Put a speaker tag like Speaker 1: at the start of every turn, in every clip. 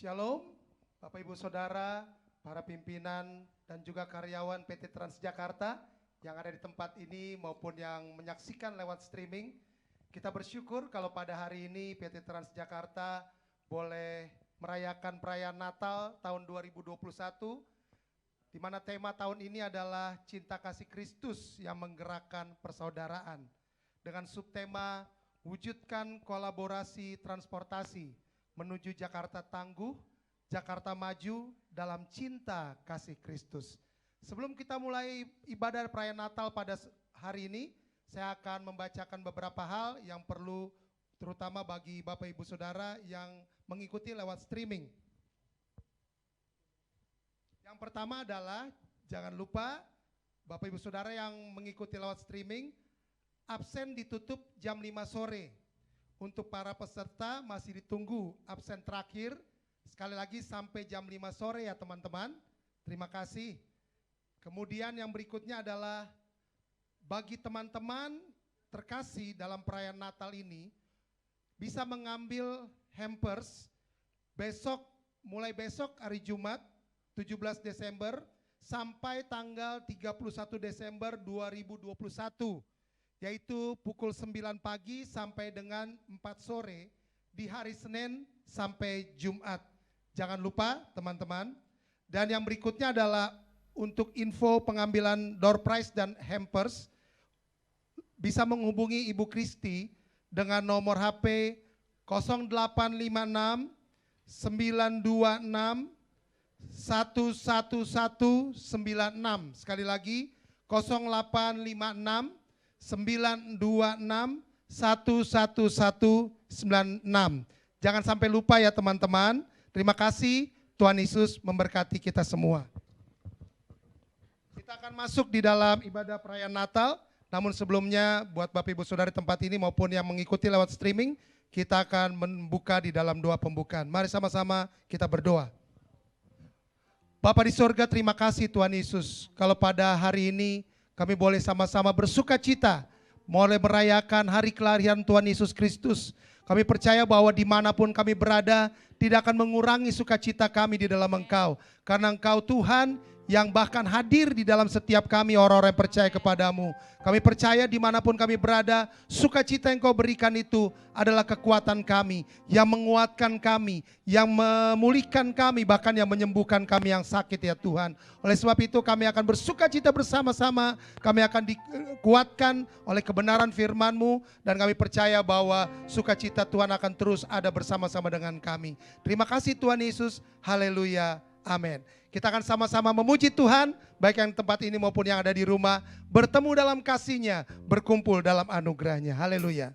Speaker 1: Shalom, Bapak Ibu Saudara, para pimpinan dan juga karyawan PT Transjakarta yang ada di tempat ini maupun yang menyaksikan lewat streaming. Kita bersyukur kalau pada hari ini PT Transjakarta boleh merayakan perayaan Natal tahun 2021, di mana tema tahun ini adalah Cinta Kasih Kristus yang menggerakkan persaudaraan. Dengan subtema wujudkan kolaborasi transportasi menuju Jakarta Tangguh, Jakarta Maju dalam cinta kasih Kristus. Sebelum kita mulai ibadah perayaan Natal pada hari ini, saya akan membacakan beberapa hal yang perlu terutama bagi Bapak Ibu Saudara yang mengikuti lewat streaming. Yang pertama adalah jangan lupa Bapak Ibu Saudara yang mengikuti lewat streaming, absen ditutup jam 5 sore. Untuk para peserta masih ditunggu absen terakhir, sekali lagi sampai jam 5 sore ya teman-teman. Terima kasih. Kemudian yang berikutnya adalah bagi teman-teman terkasih dalam perayaan Natal ini, bisa mengambil hampers mulai besok hari Jumat 17 Desember sampai tanggal 31 Desember 2021. Yaitu pukul 9 pagi sampai dengan 4 sore di hari Senin sampai Jumat. Jangan lupa teman-teman. Dan yang berikutnya adalah untuk info pengambilan door prize dan hampers, bisa menghubungi Ibu Kristi dengan nomor HP 0856 926 11196. Sekali lagi 0856 926 11196. Jangan sampai lupa ya teman-teman. Terima kasih, Tuhan Yesus memberkati kita semua. Kita akan masuk di dalam ibadah perayaan Natal. Namun sebelumnya buat Bapak Ibu Saudara di tempat ini maupun yang mengikuti lewat streaming, kita akan membuka di dalam doa pembukaan. Mari sama-sama kita berdoa. Bapa di sorga, terima kasih Tuhan Yesus. Kalau pada hari ini kami boleh sama-sama bersuka cita, mulai merayakan hari kelahiran Tuhan Yesus Kristus. Kami percaya bahwa dimanapun kami berada, tidak akan mengurangi sukacita kami di dalam Engkau. Karena Engkau Tuhan yang bahkan hadir di dalam setiap kami orang-orang yang percaya kepadamu. Kami percaya dimanapun kami berada, sukacita yang Kau berikan itu adalah kekuatan kami, yang menguatkan kami, yang memulihkan kami, bahkan yang menyembuhkan kami yang sakit ya Tuhan. Oleh sebab itu kami akan bersukacita bersama-sama, kami akan dikuatkan oleh kebenaran firman-Mu, dan kami percaya bahwa sukacita Tuhan akan terus ada bersama-sama dengan kami. Terima kasih Tuhan Yesus, haleluya, amin. Kita akan sama-sama memuji Tuhan, baik yang tempat ini maupun yang ada di rumah, bertemu dalam kasih-Nya, berkumpul dalam anugerah-Nya. Haleluya.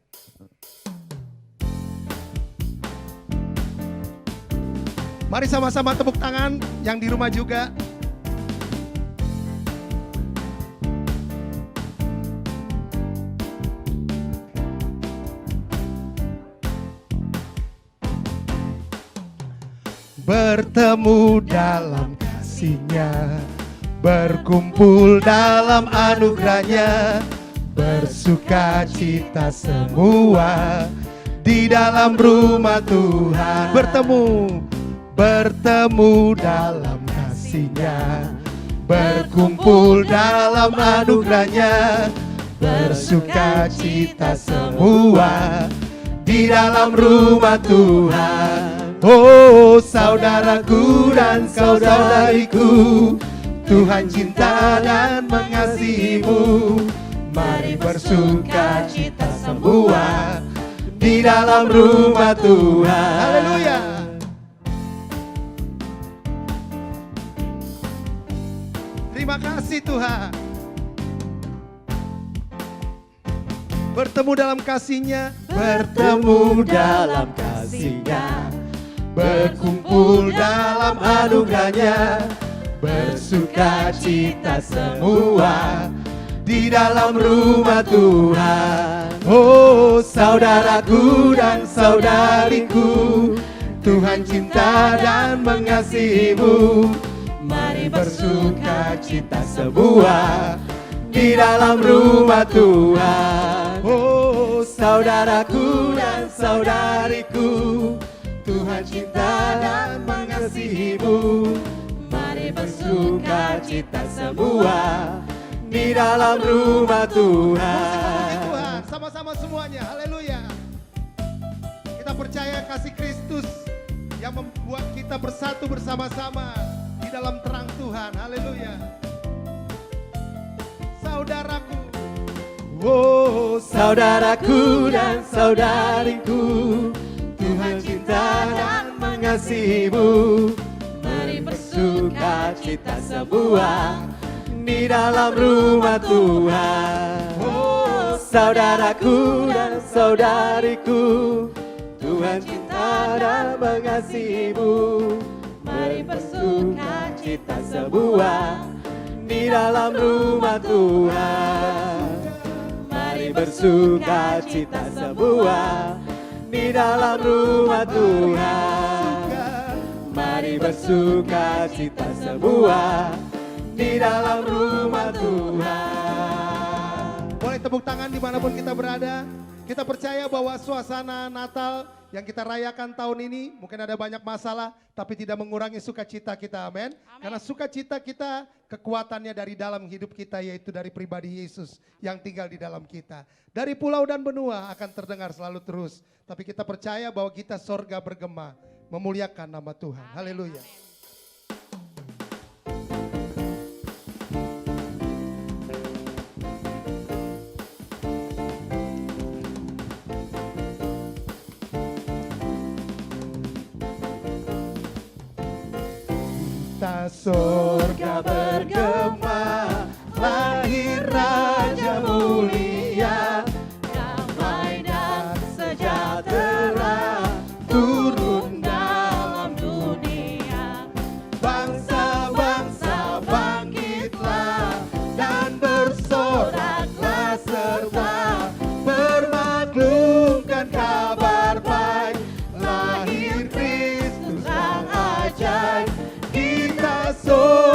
Speaker 1: Mari sama-sama tepuk tangan yang di rumah juga. Bertemu dalam kasih-Nya, berkumpul dalam anugerah-Nya, bersuka cita semua di dalam rumah Tuhan. Bertemu dalam kasih-Nya, berkumpul dalam anugerah-Nya, bersuka cita semua di dalam rumah Tuhan. Oh saudaraku dan saudariku, Tuhan cinta dan mengasihimu. Mari bersuka cita semua di dalam rumah Tuhan. Haleluya. Terima kasih Tuhan. Bertemu dalam kasih-Nya, bertemu dalam kasih-Nya, berkumpul dalam anugerah-Nya, bersuka cita semua di dalam rumah Tuhan. Oh saudaraku dan saudariku, Tuhan cinta dan mengasihimu. Mari bersuka cita semua di dalam rumah Tuhan. Oh saudaraku dan saudariku,
Speaker 2: Tuhan cinta dan mengasihimu. Mari bersuka cita semua di dalam rumah Tuhan.
Speaker 1: Tuhan, sama-sama semuanya, haleluya. Kita percaya kasih Kristus yang membuat kita bersatu bersama-sama di dalam terang Tuhan, haleluya. Saudaraku,
Speaker 2: oh saudaraku dan saudariku, Tuhan cinta dan mengasihimu. Mari bersuka cita semua di dalam rumah Tuhan. Oh saudaraku dan saudariku, Tuhan cinta dan mengasihimu. Mari bersuka cita semua di dalam rumah Tuhan. Mari bersuka cita semua di dalam rumah Tuhan. Mari bersuka cita semua di dalam rumah Tuhan.
Speaker 1: Boleh tepuk tangan dimanapun kita berada. Kita percaya bahwa suasana Natal yang kita rayakan tahun ini mungkin ada banyak masalah, tapi tidak mengurangi sukacita kita, amin. Karena sukacita kita kekuatannya dari dalam hidup kita, yaitu dari pribadi Yesus yang tinggal di dalam kita. Dari pulau dan benua akan terdengar selalu terus, tapi kita percaya bahwa kita sorga bergema memuliakan nama Tuhan. Haleluya. Surga bergema, lahir Raja mulia, damai dan sejahtera turun dalam dunia. Bangsa-bangsa bangkitlah dan bersoraklah serta bermaklumkan kabar baik, lahir Kristus yang ajaib. So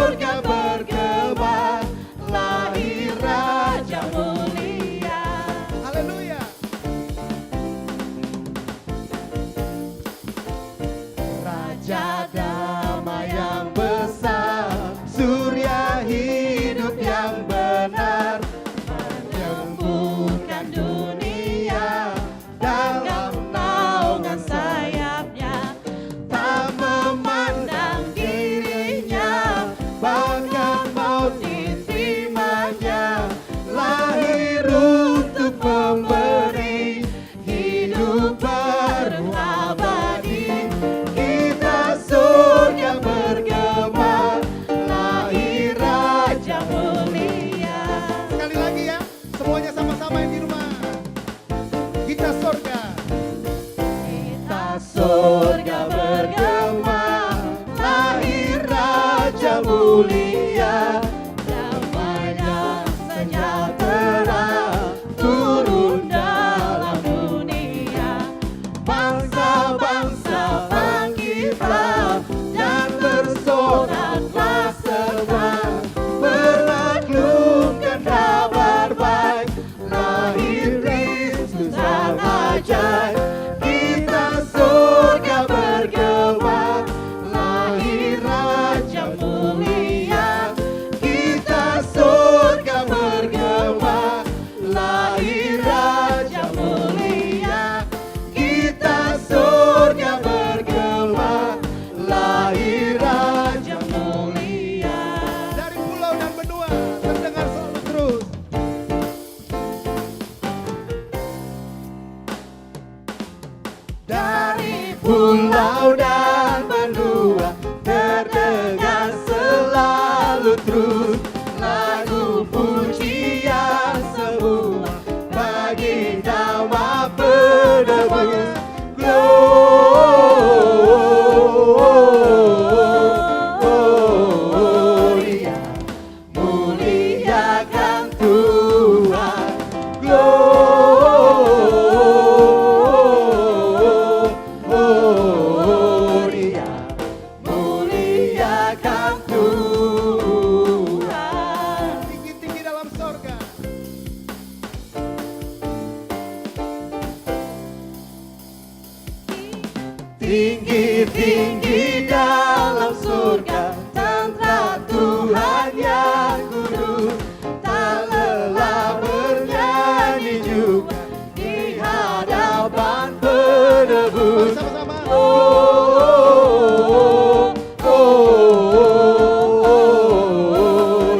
Speaker 2: tinggi-tinggi dalam surga, tentang Tuhan yang kudus, tak lelah bernyanyi juga di hadapan penebus.
Speaker 1: Sama-sama.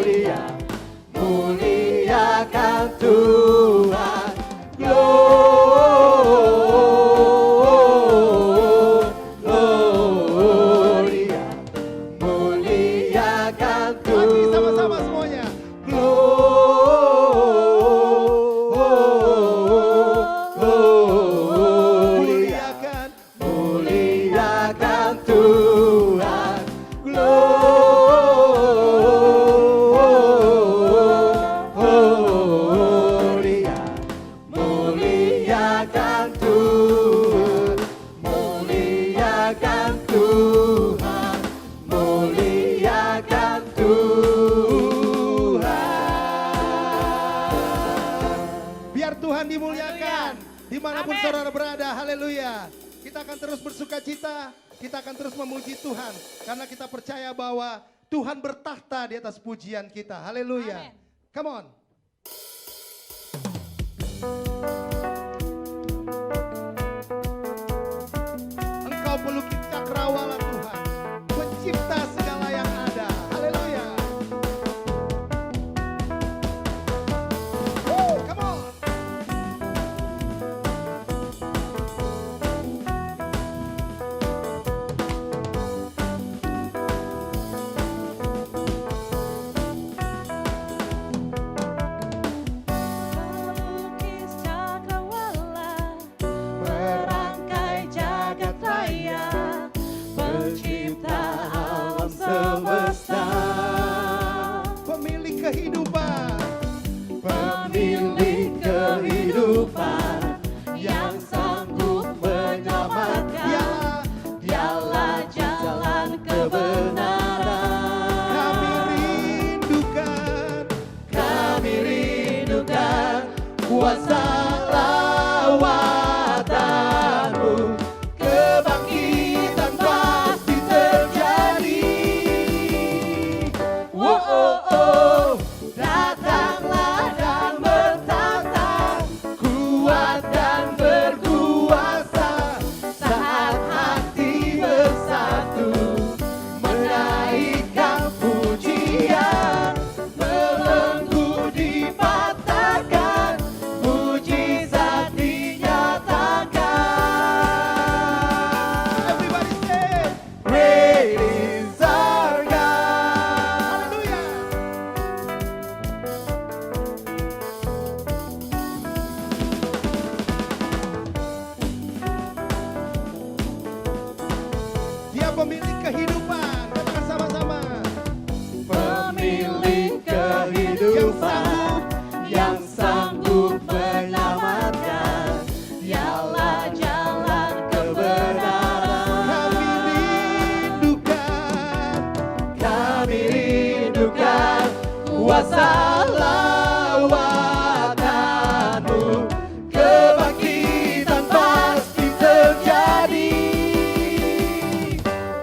Speaker 2: Dia muliakan Tuhan. Gloria, muliakan Tuhan.
Speaker 1: Lagi sama-sama semuanya.
Speaker 2: Muliakan, muliakan Tuhan. Gloria, muliakan Tuhan. Muliakan Tuhan. Muliakan Tuhan.
Speaker 1: Biar Tuhan dimuliakan dimanapun
Speaker 3: Amin.
Speaker 1: saudara berada. Haleluya. Kita akan terus bersuka cita. Kita akan terus memuji Tuhan. Karena kita percaya bahwa Tuhan bertahta di atas pujian kita. Haleluya.
Speaker 3: Amin.
Speaker 1: Come on. Engkau pelukis cakrawala Tuhan. Pencipta segala yang ada. Haleluya. Come on.
Speaker 3: Pelukis cakrawala, merangkai jagat raya, pencipta alam semesta,
Speaker 1: Pemilik kehidupan.
Speaker 2: Pemilik kehidupan
Speaker 3: yang sanggup menyelamatkan.
Speaker 1: Dialah
Speaker 3: Dialah jalan kebenaran.
Speaker 1: kami rindukan
Speaker 2: kuasa lawatanmu, kebangkitan pasti terjadi. Oh, oh, oh. Datanglah dan bertata, kuat dan berkuasa, saat hati bersatu, menaikkan pujian, belenggu dipatahkan, mujizat dinyatakan.
Speaker 1: Everybody say,
Speaker 2: Great is our God.
Speaker 1: haleluya. Dia pemilik kehidupan. Katakan sama-sama.
Speaker 2: Pemilik kehidupan yang sanggup menyelamatkan, dialah jalan kebenaran. Kami rindukan kuasa lawatanmu, kebangkitan pasti terjadi.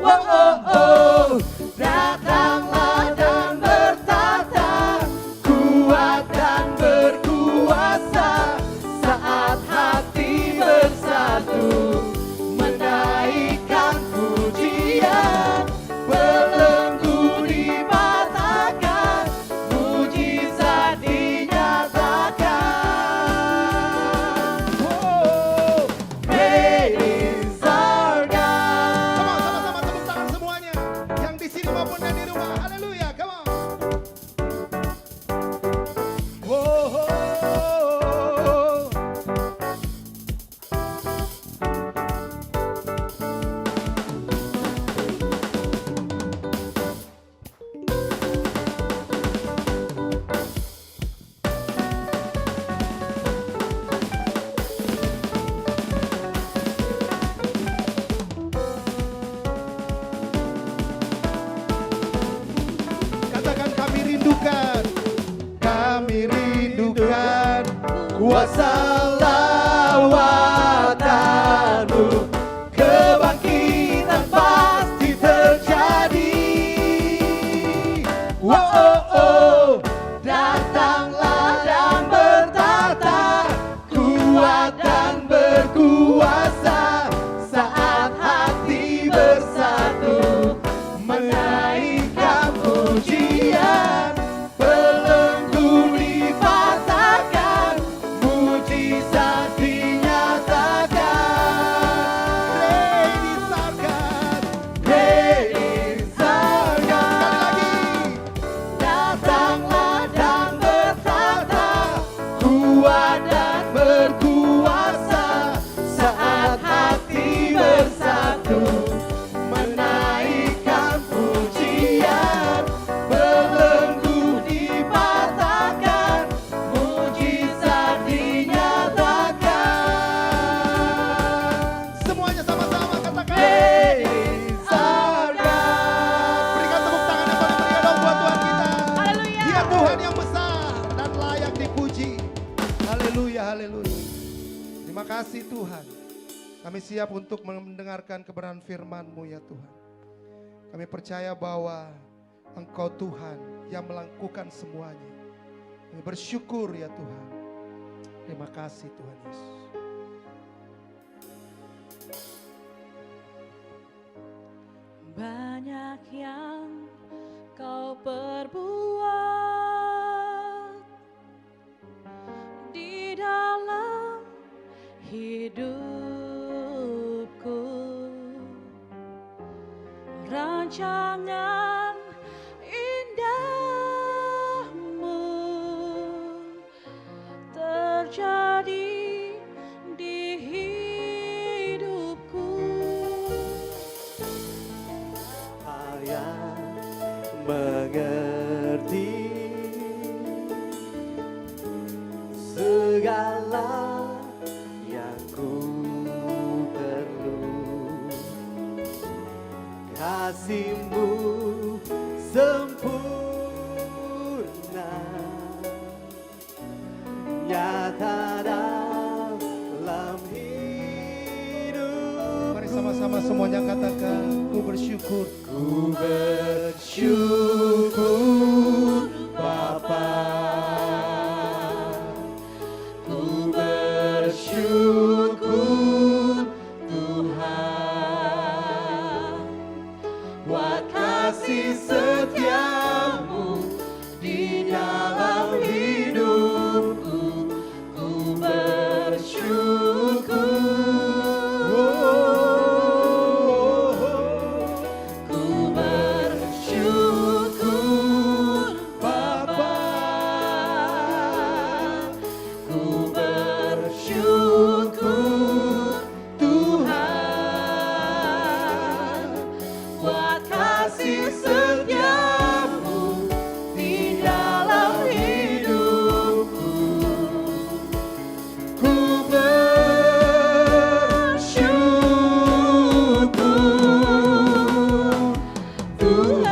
Speaker 2: Oh, oh, oh. Datanglah dan bertata, kuat dan berkuasa, saat hati bersatu, menaikkan pujian, belenggu dipatahkan, mujizat dinyatakan. Oh, great is our God.
Speaker 1: Come on, sama-sama tepuk tangan semuanya. Yang di sini maupun yang di rumah. Haleluya, come on. Wow. Katakan kami rindukan
Speaker 2: kuasa lawatanmu, kebangkitan kuat dan berkuasa saat hati bersatu menaikkan pujian, belenggu dipatahkan, mujizat dinyatakan.
Speaker 1: Semuanya sama-sama katakan.
Speaker 2: Great is our God.
Speaker 1: Berikan tepuk tangan yang paling meriah dong buat Tuhan kita.
Speaker 3: Haleluya.
Speaker 1: Dia Tuhan yang besar dan layak dipuji. Haleluya, haleluya. Terima kasih Tuhan. Kami siap untuk mendengarkan kebenaran firman-Mu ya Tuhan. Kami percaya bahwa Engkau Tuhan yang melakukan semuanya. Kami bersyukur ya Tuhan. Terima kasih Tuhan Yesus.
Speaker 3: Banyak yang kau perbuat di dalam hidupku, rancangan indahmu terjadi di hidupku.
Speaker 2: Saya mengerti segala yang ku perlu. Kasih-Mu sempurna, nyata dalam hidup.
Speaker 1: Mari sama-sama semuanya katakan, ku bersyukur.
Speaker 2: Ku bersyukur Bapa, ku bersyukur Tuhan, buat kasih setia-Mu di dalam hidupku. Ku bersyukur. Ku bersyukur Bapa, ku bersyukur Tuhan, buat kasih setia-Mu di dalam hidupku. Ku bersyukur Tuhan.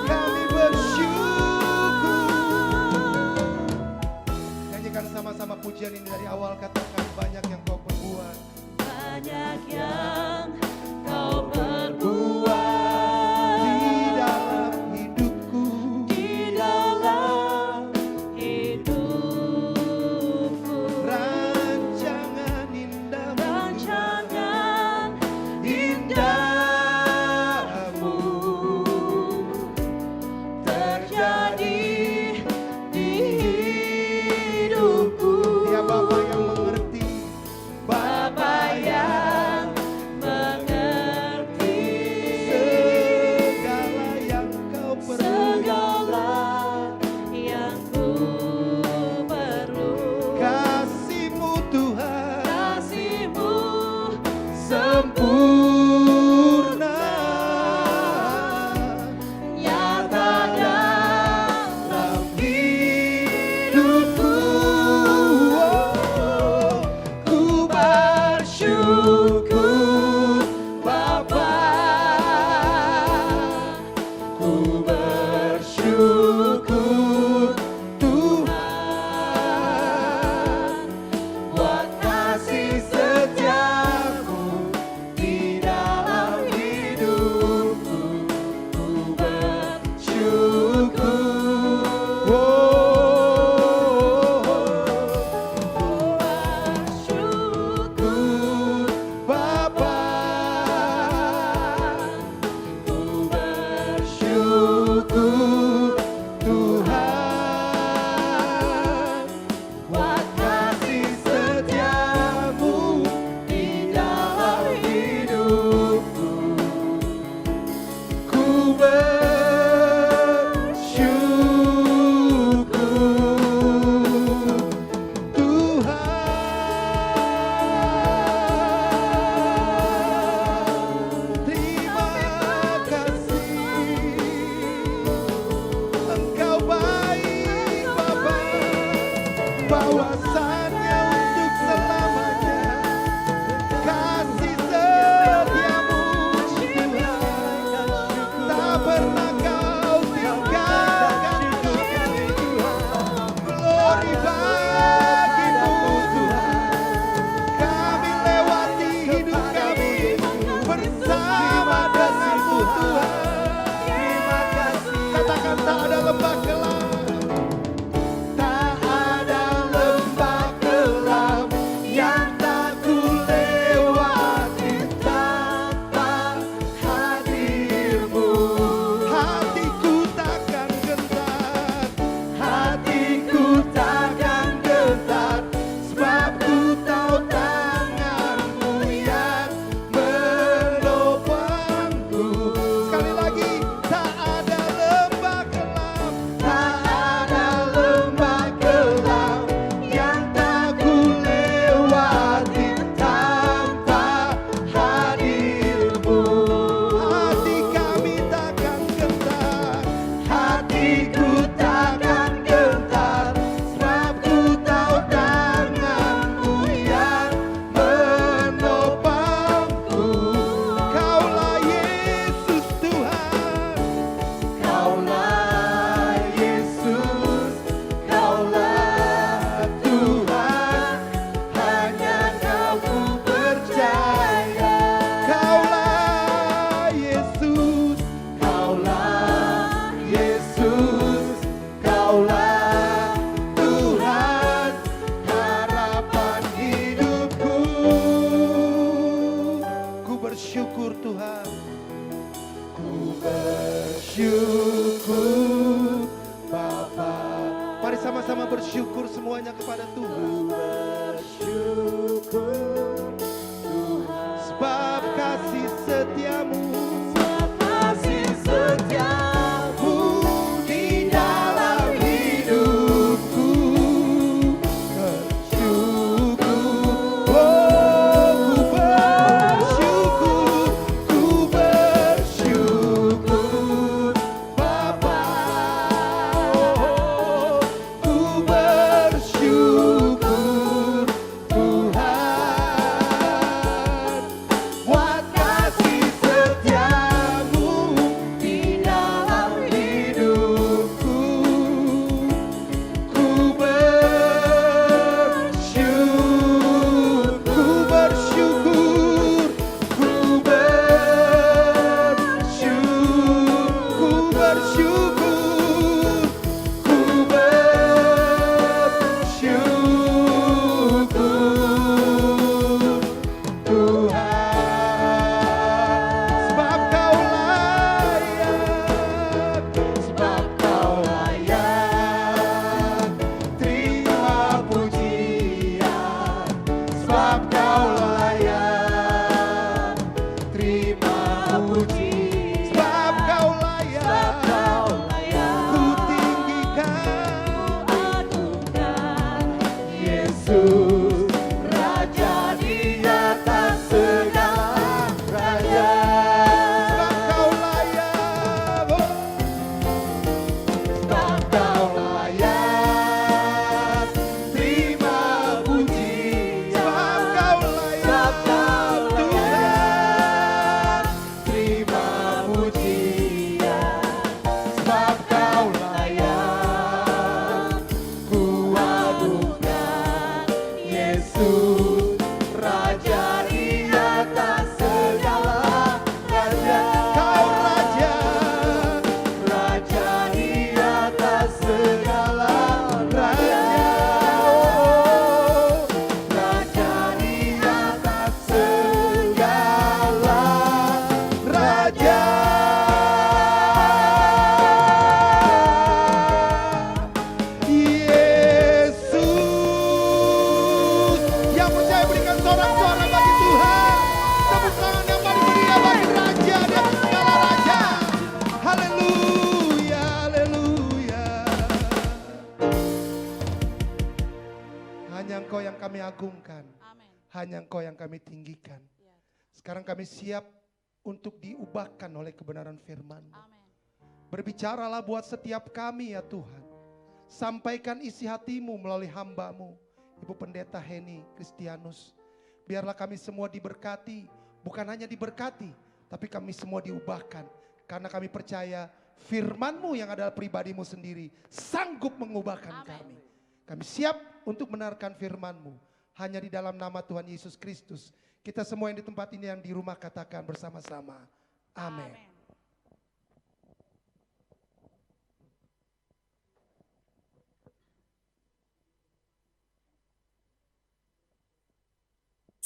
Speaker 1: Kami bersyukur. Nyanyikan sama-sama pujian ini dari awal, katakan banyak yang kau perbuat.
Speaker 3: Banyak yang kau
Speaker 1: Di
Speaker 3: perbuat
Speaker 1: dalam hidupku.
Speaker 3: di dalam hidupku,
Speaker 1: Rancangan indahmu.
Speaker 3: rancangan
Speaker 2: Indahmu
Speaker 3: terjadi di hidupku.
Speaker 1: Dia Bapa yang mengerti.
Speaker 3: Bapa yang mengerti
Speaker 1: Segala yang kau perlu.
Speaker 3: segala yang ku perlu.
Speaker 1: Kasih-Mu Tuhan
Speaker 3: Kasih-Mu
Speaker 1: sempurna.
Speaker 3: nyata dalam
Speaker 1: Hidupku.
Speaker 2: ku bersyukur Bapa, ku bersyukur Tuhan, buat kasih setia-Mu di dalam hidupku. Ku bersyukur.
Speaker 3: bersyukur.
Speaker 1: Bapa,
Speaker 2: Ku bersyukur
Speaker 1: bahwasannya untuk selamanya kasih setiamu Tuhan, tak pernah kau tinggalkan kami. Glory bagimu Tuhan, kami lewati hidup kami bersama denganmu Tuhan.
Speaker 2: Terima kasih.
Speaker 1: Katakan tak ada lembah gelap.
Speaker 2: Tak ada lembah gelap yang tak ku lewati tanpa hadirmu.
Speaker 1: Hatiku takkan gentar,
Speaker 2: Hatiku takkan gentar, sebab ku tahu tanganmu yang menopangku.
Speaker 1: sekali lagi tak ada lembah gelap.
Speaker 2: Tak ada lembah gelap yang tak ku lewati tanpa hadirmu.
Speaker 1: Hati kami takkan gentar,
Speaker 2: Hatiku takkan gentar, sebab ku tahu tanganmu yang menopangku.
Speaker 1: Kaulah Yesus Tuhan.
Speaker 2: Kaulah Yesus, Kaulah Tuhan, hanya Kau ku percaya.
Speaker 1: Kaulah Yesus,
Speaker 2: Kaulah Yesus, Kaulah Tuhan, harapan hidupku.
Speaker 1: ku bersyukur Tuhan.
Speaker 2: Ku bersyukur Bapa,
Speaker 1: Mari sama-sama bersyukur semuanya kepada Tuhan.
Speaker 2: bersyukur Tuhan.
Speaker 1: Sebab kasih setiamu
Speaker 2: Kasih setiamu di dalam hidupku. Bersyukur,
Speaker 1: oh ku bersyukur
Speaker 2: Bapa. Ku bersyukur Tuhan, buat kasih setiamu di dalam hidupku. Ku bersyukur,
Speaker 1: ku bersyukur,
Speaker 2: ku bersyukur,
Speaker 1: ku bersyukur.
Speaker 2: Tuhan.
Speaker 1: Sebab kau layak,
Speaker 2: Sebab Kau layak terima pujian. Sebab Kau layak terima pujian.
Speaker 1: sebab kau layak,
Speaker 2: Kau layak
Speaker 1: ku tinggikan.
Speaker 3: Agungkan
Speaker 2: Yesus, Raja di atas segala raja.
Speaker 1: Sebab kau layak, oh,
Speaker 2: Sebab Kau layak terima pujian.
Speaker 1: sebab kau layak, Tuhan.
Speaker 2: terima pujian. Sebab Kau layak ku agungkan. Yesus, Raja di atas segala raja.
Speaker 1: Kau raja,
Speaker 2: Raja di atas segala raja. Raja di atas segala raja.
Speaker 1: Yesus. Yang percaya berikan sorak-sorak bagi Tuhan. Tepuk tangan yang paling meriah bagi Raja di atas segala raja. Haleluya, haleluya. Hanya Engkau yang kami agungkan.
Speaker 3: Amin.
Speaker 1: Hanya Engkau yang kami tinggikan.
Speaker 3: Ya.
Speaker 1: Sekarang kami siap untuk diubahkan oleh kebenaran firman-Mu.
Speaker 3: Amin.
Speaker 1: Berbicaralah buat setiap kami ya Tuhan. Sampaikan isi hatimu melalui hamba-Mu, Ibu Pendeta Heni Kristianus. Biarlah kami semua diberkati, bukan hanya diberkati, tapi kami semua diubahkan. Karena kami percaya firman-Mu yang adalah pribadi-Mu sendiri sanggup mengubahkan kami. Kami siap untuk mendengarkan firman-Mu. Hanya di dalam nama Tuhan Yesus Kristus. Kita semua yang di tempat ini, yang di rumah, katakan bersama-sama. Amin.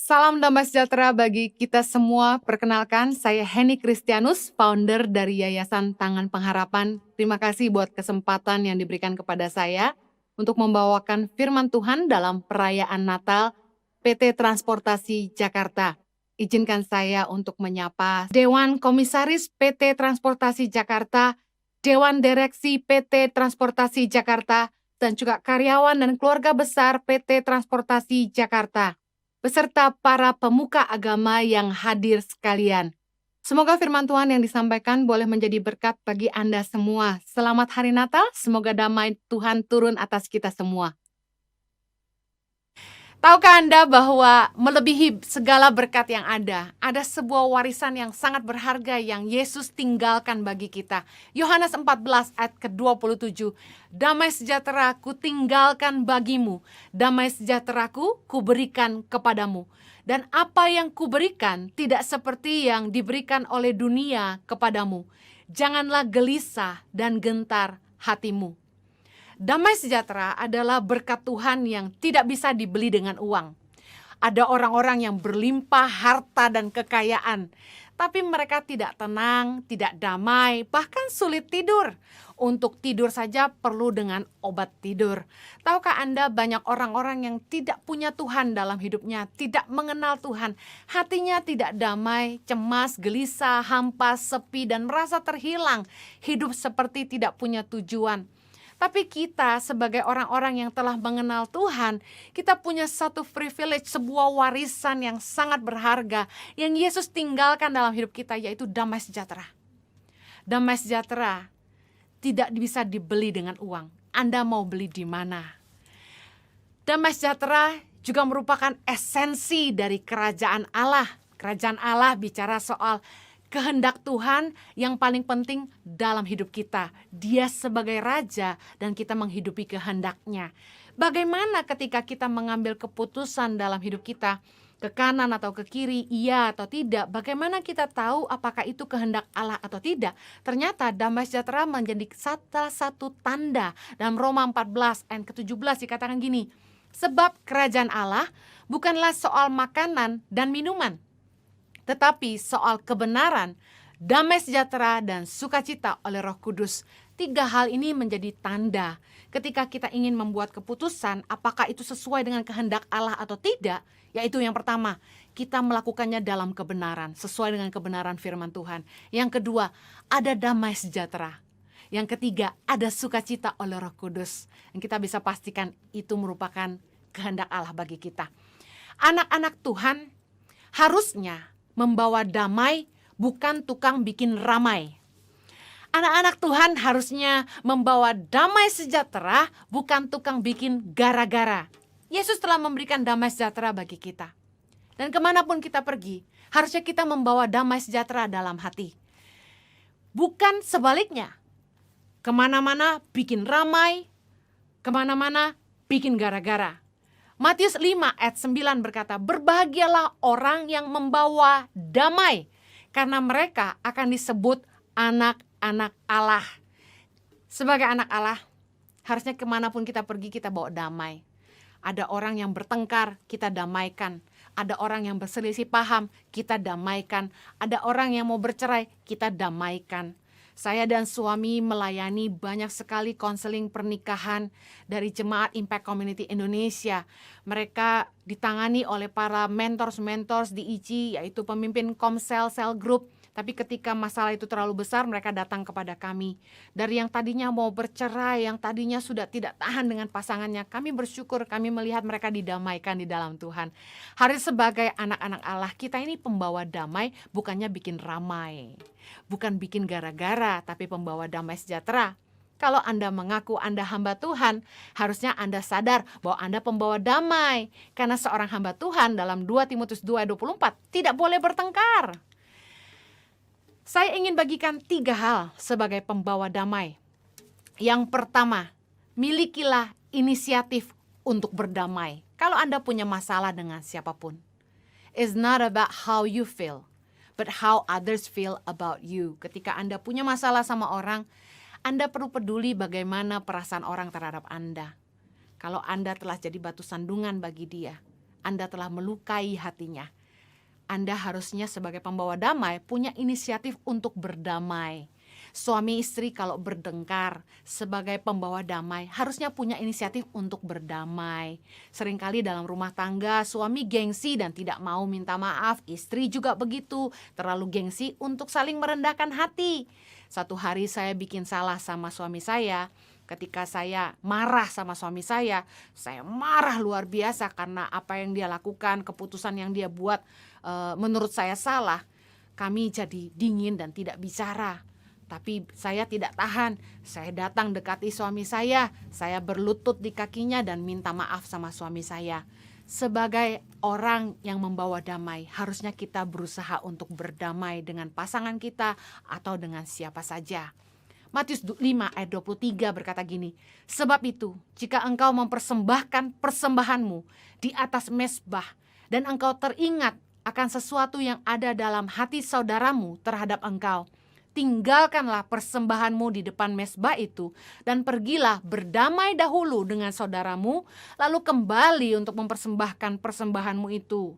Speaker 4: Salam damai sejahtera bagi kita semua. Perkenalkan, saya Heni Kristianus, founder dari Yayasan Tangan Pengharapan. Terima kasih buat kesempatan yang diberikan kepada saya untuk membawakan firman Tuhan dalam perayaan Natal PT Transportasi Jakarta. Izinkan saya untuk menyapa Dewan Komisaris PT Transportasi Jakarta, Dewan Direksi PT Transportasi Jakarta, dan juga karyawan dan keluarga besar PT Transportasi Jakarta, beserta para pemuka agama yang hadir sekalian. Semoga firman Tuhan yang disampaikan boleh menjadi berkat bagi Anda semua. Selamat Hari Natal, semoga damai Tuhan turun atas kita semua. Tahukah Anda bahwa melebihi segala berkat yang ada sebuah warisan yang sangat berharga yang Yesus tinggalkan bagi kita. Yohanes 14 ayat ke-27, damai sejahtera ku tinggalkan bagimu, damai sejahteraku ku berikan kepadamu. Dan apa yang ku berikan tidak seperti yang diberikan oleh dunia kepadamu. Janganlah gelisah dan gentar hatimu. Damai sejahtera adalah berkat Tuhan yang tidak bisa dibeli dengan uang. Ada orang-orang yang berlimpah harta dan kekayaan, tapi mereka tidak tenang, tidak damai, bahkan sulit tidur. Untuk tidur saja perlu dengan obat tidur. Tahukah Anda, banyak orang-orang yang tidak punya Tuhan dalam hidupnya, tidak mengenal Tuhan. Hatinya tidak damai, cemas, gelisah, hampa, sepi, dan merasa terhilang. Hidup seperti tidak punya tujuan. Tapi kita sebagai orang-orang yang telah mengenal Tuhan, kita punya satu privilege, sebuah warisan yang sangat berharga yang Yesus tinggalkan dalam hidup kita, yaitu damai sejahtera. Damai sejahtera tidak bisa dibeli dengan uang. Anda mau beli di mana? Damai sejahtera juga merupakan esensi dari kerajaan Allah. Kerajaan Allah bicara soal kehendak Tuhan yang paling penting dalam hidup kita. Dia sebagai raja dan kita menghidupi kehendaknya. Bagaimana ketika kita mengambil keputusan dalam hidup kita, ke kanan atau ke kiri, iya atau tidak? Bagaimana kita tahu apakah itu kehendak Allah atau tidak? Ternyata damai sejahtera menjadi salah satu tanda. Dalam Roma 14 ayat ke-17 dikatakan gini, sebab kerajaan Allah bukanlah soal makanan dan minuman, tetapi soal kebenaran, damai sejahtera, dan sukacita oleh Roh Kudus. 3 hal ini menjadi tanda ketika kita ingin membuat keputusan apakah itu sesuai dengan kehendak Allah atau tidak. Yaitu yang pertama, kita melakukannya dalam kebenaran, sesuai dengan kebenaran firman Tuhan. Yang kedua, ada damai sejahtera. Yang ketiga, ada sukacita oleh Roh Kudus. Yang kita bisa pastikan itu merupakan kehendak Allah bagi kita. Anak-anak Tuhan harusnya membawa damai, bukan tukang bikin ramai. Anak-anak Tuhan harusnya membawa damai sejahtera, bukan tukang bikin gara-gara. Yesus telah memberikan damai sejahtera bagi kita. Dan kemanapun kita pergi, harusnya kita membawa damai sejahtera dalam hati. Bukan sebaliknya. Kemana-mana bikin ramai, kemana-mana bikin gara-gara. Matius 5 ayat 9 berkata, berbahagialah orang yang membawa damai, karena mereka akan disebut anak-anak Allah. Sebagai anak Allah, harusnya kemanapun kita pergi kita bawa damai. Ada orang yang bertengkar, kita damaikan. Ada orang yang berselisih paham, kita damaikan. Ada orang yang mau bercerai, kita damaikan. Saya dan suami melayani banyak sekali konseling pernikahan dari Jemaat Impact Community Indonesia. Mereka ditangani oleh para mentors di ICI, yaitu pemimpin Komsel, Cell Group. Tapi ketika masalah itu terlalu besar, mereka datang kepada kami. Dari yang tadinya mau bercerai, yang tadinya sudah tidak tahan dengan pasangannya, kami bersyukur kami melihat mereka didamaikan di dalam Tuhan. Hari sebagai anak-anak Allah, kita ini pembawa damai, bukannya bikin ramai. Bukan bikin gara-gara, tapi pembawa damai sejahtera. Kalau Anda mengaku Anda hamba Tuhan, harusnya Anda sadar bahwa Anda pembawa damai. Karena seorang hamba Tuhan dalam 2 Timotius 2:24 tidak boleh bertengkar. Saya ingin bagikan 3 hal sebagai pembawa damai. Yang pertama, milikilah inisiatif untuk berdamai. Kalau Anda punya masalah dengan siapapun, it's not about how you feel, but how others feel about you. Ketika Anda punya masalah sama orang, Anda perlu peduli bagaimana perasaan orang terhadap Anda. Kalau Anda telah jadi batu sandungan bagi dia, Anda telah melukai hatinya. Anda harusnya sebagai pembawa damai punya inisiatif untuk berdamai. Suami istri kalau bertengkar sebagai pembawa damai harusnya punya inisiatif untuk berdamai. Seringkali dalam rumah tangga suami gengsi dan tidak mau minta maaf, istri juga begitu, terlalu gengsi untuk saling merendahkan hati. Satu hari saya bikin salah sama suami saya. Ketika saya marah sama suami saya marah luar biasa karena apa yang dia lakukan, keputusan yang dia buat menurut saya salah. Kami jadi dingin dan tidak bicara. Tapi saya tidak tahan, saya datang dekati suami saya berlutut di kakinya dan minta maaf sama suami saya. Sebagai orang yang membawa damai, harusnya kita berusaha untuk berdamai dengan pasangan kita atau dengan siapa saja. Matius 5 ayat 23 berkata gini, sebab itu jika engkau mempersembahkan persembahanmu di atas mezbah dan engkau teringat akan sesuatu yang ada dalam hati saudaramu terhadap engkau, tinggalkanlah persembahanmu di depan mezbah itu dan pergilah berdamai dahulu dengan saudaramu, lalu kembali untuk mempersembahkan persembahanmu itu.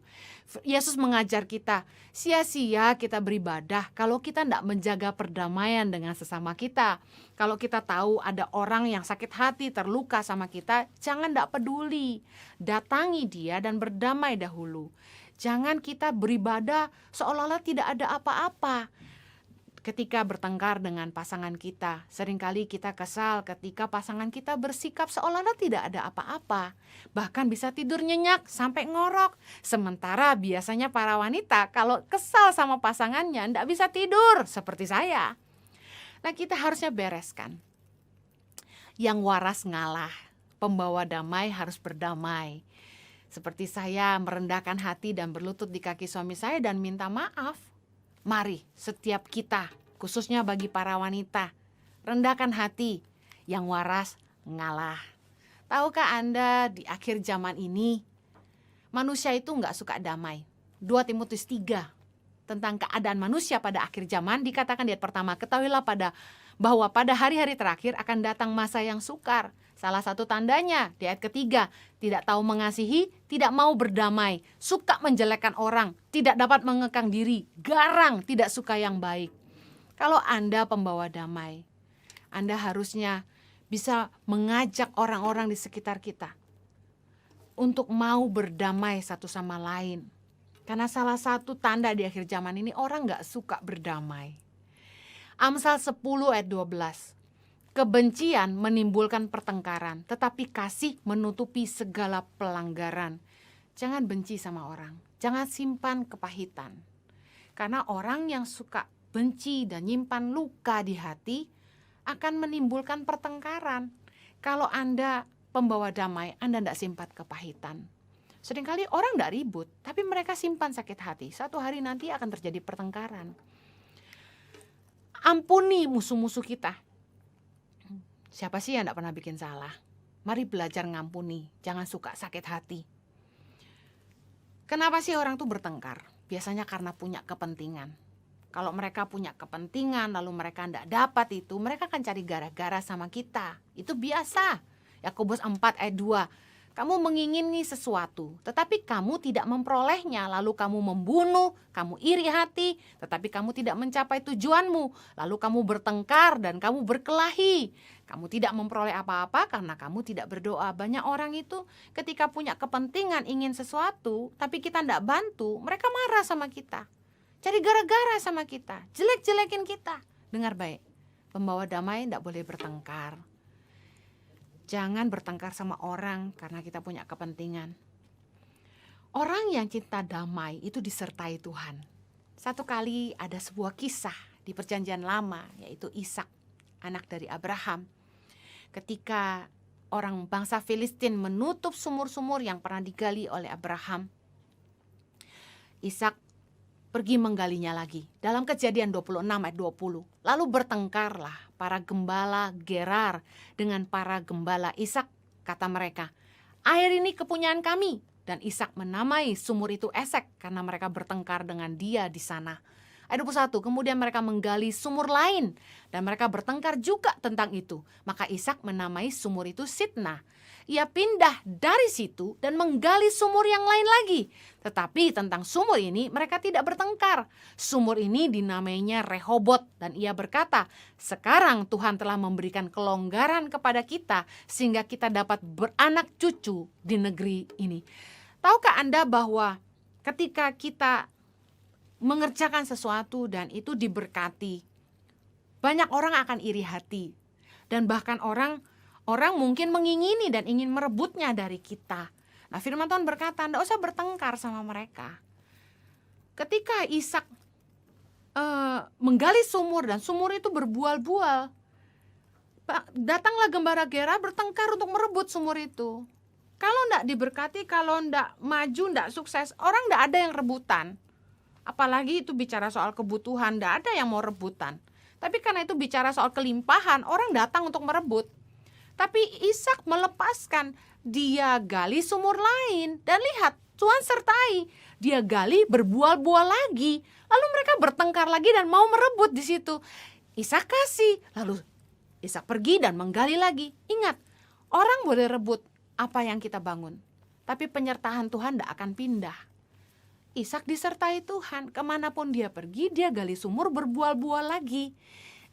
Speaker 4: Yesus mengajar kita, sia-sia kita beribadah kalau kita tidak menjaga perdamaian dengan sesama kita. Kalau kita tahu ada orang yang sakit hati, terluka sama kita, jangan tidak peduli. Datangi dia dan berdamai dahulu. Jangan kita beribadah seolah-olah tidak ada apa-apa. Ketika bertengkar dengan pasangan kita, seringkali kita kesal ketika pasangan kita bersikap seolah-olah tidak ada apa-apa. Bahkan bisa tidur nyenyak sampai ngorok. Sementara biasanya para wanita kalau kesal sama pasangannya tidak bisa tidur seperti saya. Nah, kita harusnya bereskan. Yang waras ngalah, pembawa damai harus berdamai. Seperti saya merendahkan hati dan berlutut di kaki suami saya dan minta maaf. Mari setiap kita, khususnya bagi para wanita, rendahkan hati, yang waras ngalah. Tahukah Anda di akhir zaman ini, manusia itu nggak suka damai. 2 Timotius 3 tentang keadaan manusia pada akhir zaman dikatakan di ayat pertama, ketahuilah bahwa pada hari-hari terakhir akan datang masa yang sukar. Salah satu tandanya di ayat ketiga, tidak tahu mengasihi, tidak mau berdamai, suka menjelekkan orang, tidak dapat mengekang diri, garang, tidak suka yang baik. Kalau Anda pembawa damai, Anda harusnya bisa mengajak orang-orang di sekitar kita untuk mau berdamai satu sama lain. Karena salah satu tanda di akhir zaman ini orang gak suka berdamai. Amsal 10 ayat 12. Kebencian menimbulkan pertengkaran, tetapi kasih menutupi segala pelanggaran. Jangan benci sama orang, jangan simpan kepahitan. Karena orang yang suka benci dan nyimpan luka di hati akan menimbulkan pertengkaran. Kalau Anda pembawa damai, Anda tidak simpan kepahitan. Seringkali orang tidak ribut, tapi mereka simpan sakit hati. Satu hari nanti akan terjadi pertengkaran. Ampuni musuh-musuh kita. Siapa sih yang tidak pernah bikin salah? Mari belajar ngampuni, jangan suka sakit hati. Kenapa sih orang tuh bertengkar? Biasanya karena punya kepentingan. Kalau mereka punya kepentingan lalu mereka tidak dapat itu, mereka akan cari gara-gara sama kita. Itu biasa. Yakobus 4 ayat 2. Kamu mengingini sesuatu, tetapi kamu tidak memperolehnya, lalu kamu membunuh, kamu iri hati, tetapi kamu tidak mencapai tujuanmu, lalu kamu bertengkar dan kamu berkelahi. Kamu tidak memperoleh apa-apa karena kamu tidak berdoa. Banyak orang itu ketika punya kepentingan ingin sesuatu, tapi kita tidak bantu, mereka marah sama kita. Cari gara-gara sama kita, jelek-jelekin kita. Dengar baik, pembawa damai tidak boleh bertengkar. Jangan bertengkar sama orang karena kita punya kepentingan. Orang yang cinta damai itu disertai Tuhan. Satu kali ada sebuah kisah di Perjanjian Lama, yaitu Ishak, anak dari Abraham. ketika orang bangsa Filistin menutup sumur-sumur yang pernah digali oleh Abraham, Ishak pergi menggalinya lagi. Dalam Kejadian 26 ayat 20. Lalu bertengkarlah para gembala Gerar dengan para gembala Ishak. Kata mereka, air ini kepunyaan kami. Dan Ishak menamai sumur itu Esek karena mereka bertengkar dengan dia di sana. Ayat 21, kemudian mereka menggali sumur lain dan mereka bertengkar juga tentang itu. Maka Ishak menamai sumur itu Sitna. Ia pindah dari situ dan menggali sumur yang lain lagi. Tetapi tentang sumur ini mereka tidak bertengkar. Sumur ini dinamainya Rehobot dan ia berkata, sekarang Tuhan telah memberikan kelonggaran kepada kita sehingga kita dapat beranak cucu di negeri ini. Tahukah Anda bahwa ketika kita mengerjakan sesuatu dan itu diberkati, banyak orang akan iri hati. Dan bahkan orang mungkin mengingini dan ingin merebutnya dari kita. Nah, firman Tuhan berkata, tidak usah bertengkar sama mereka. Ketika Ishak menggali sumur dan sumur itu berbual-bual, datanglah gembala Gerar bertengkar untuk merebut sumur itu. Kalau tidak diberkati, kalau tidak maju, tidak sukses, orang tidak ada yang rebutan. Apalagi itu bicara soal kebutuhan, tidak ada yang mau rebutan. Tapi karena itu bicara soal kelimpahan, orang datang untuk merebut. Tapi Ishak melepaskan, dia gali sumur lain. Dan lihat, Tuhan sertai. Dia gali berbual-bual lagi. Lalu mereka bertengkar lagi dan mau merebut di situ. Ishak kasih. Lalu Ishak pergi dan menggali lagi. Ingat, orang boleh rebut apa yang kita bangun. Tapi penyertaan Tuhan tidak akan pindah. Ishak disertai Tuhan. Kemanapun dia pergi, dia gali sumur berbual-bual lagi.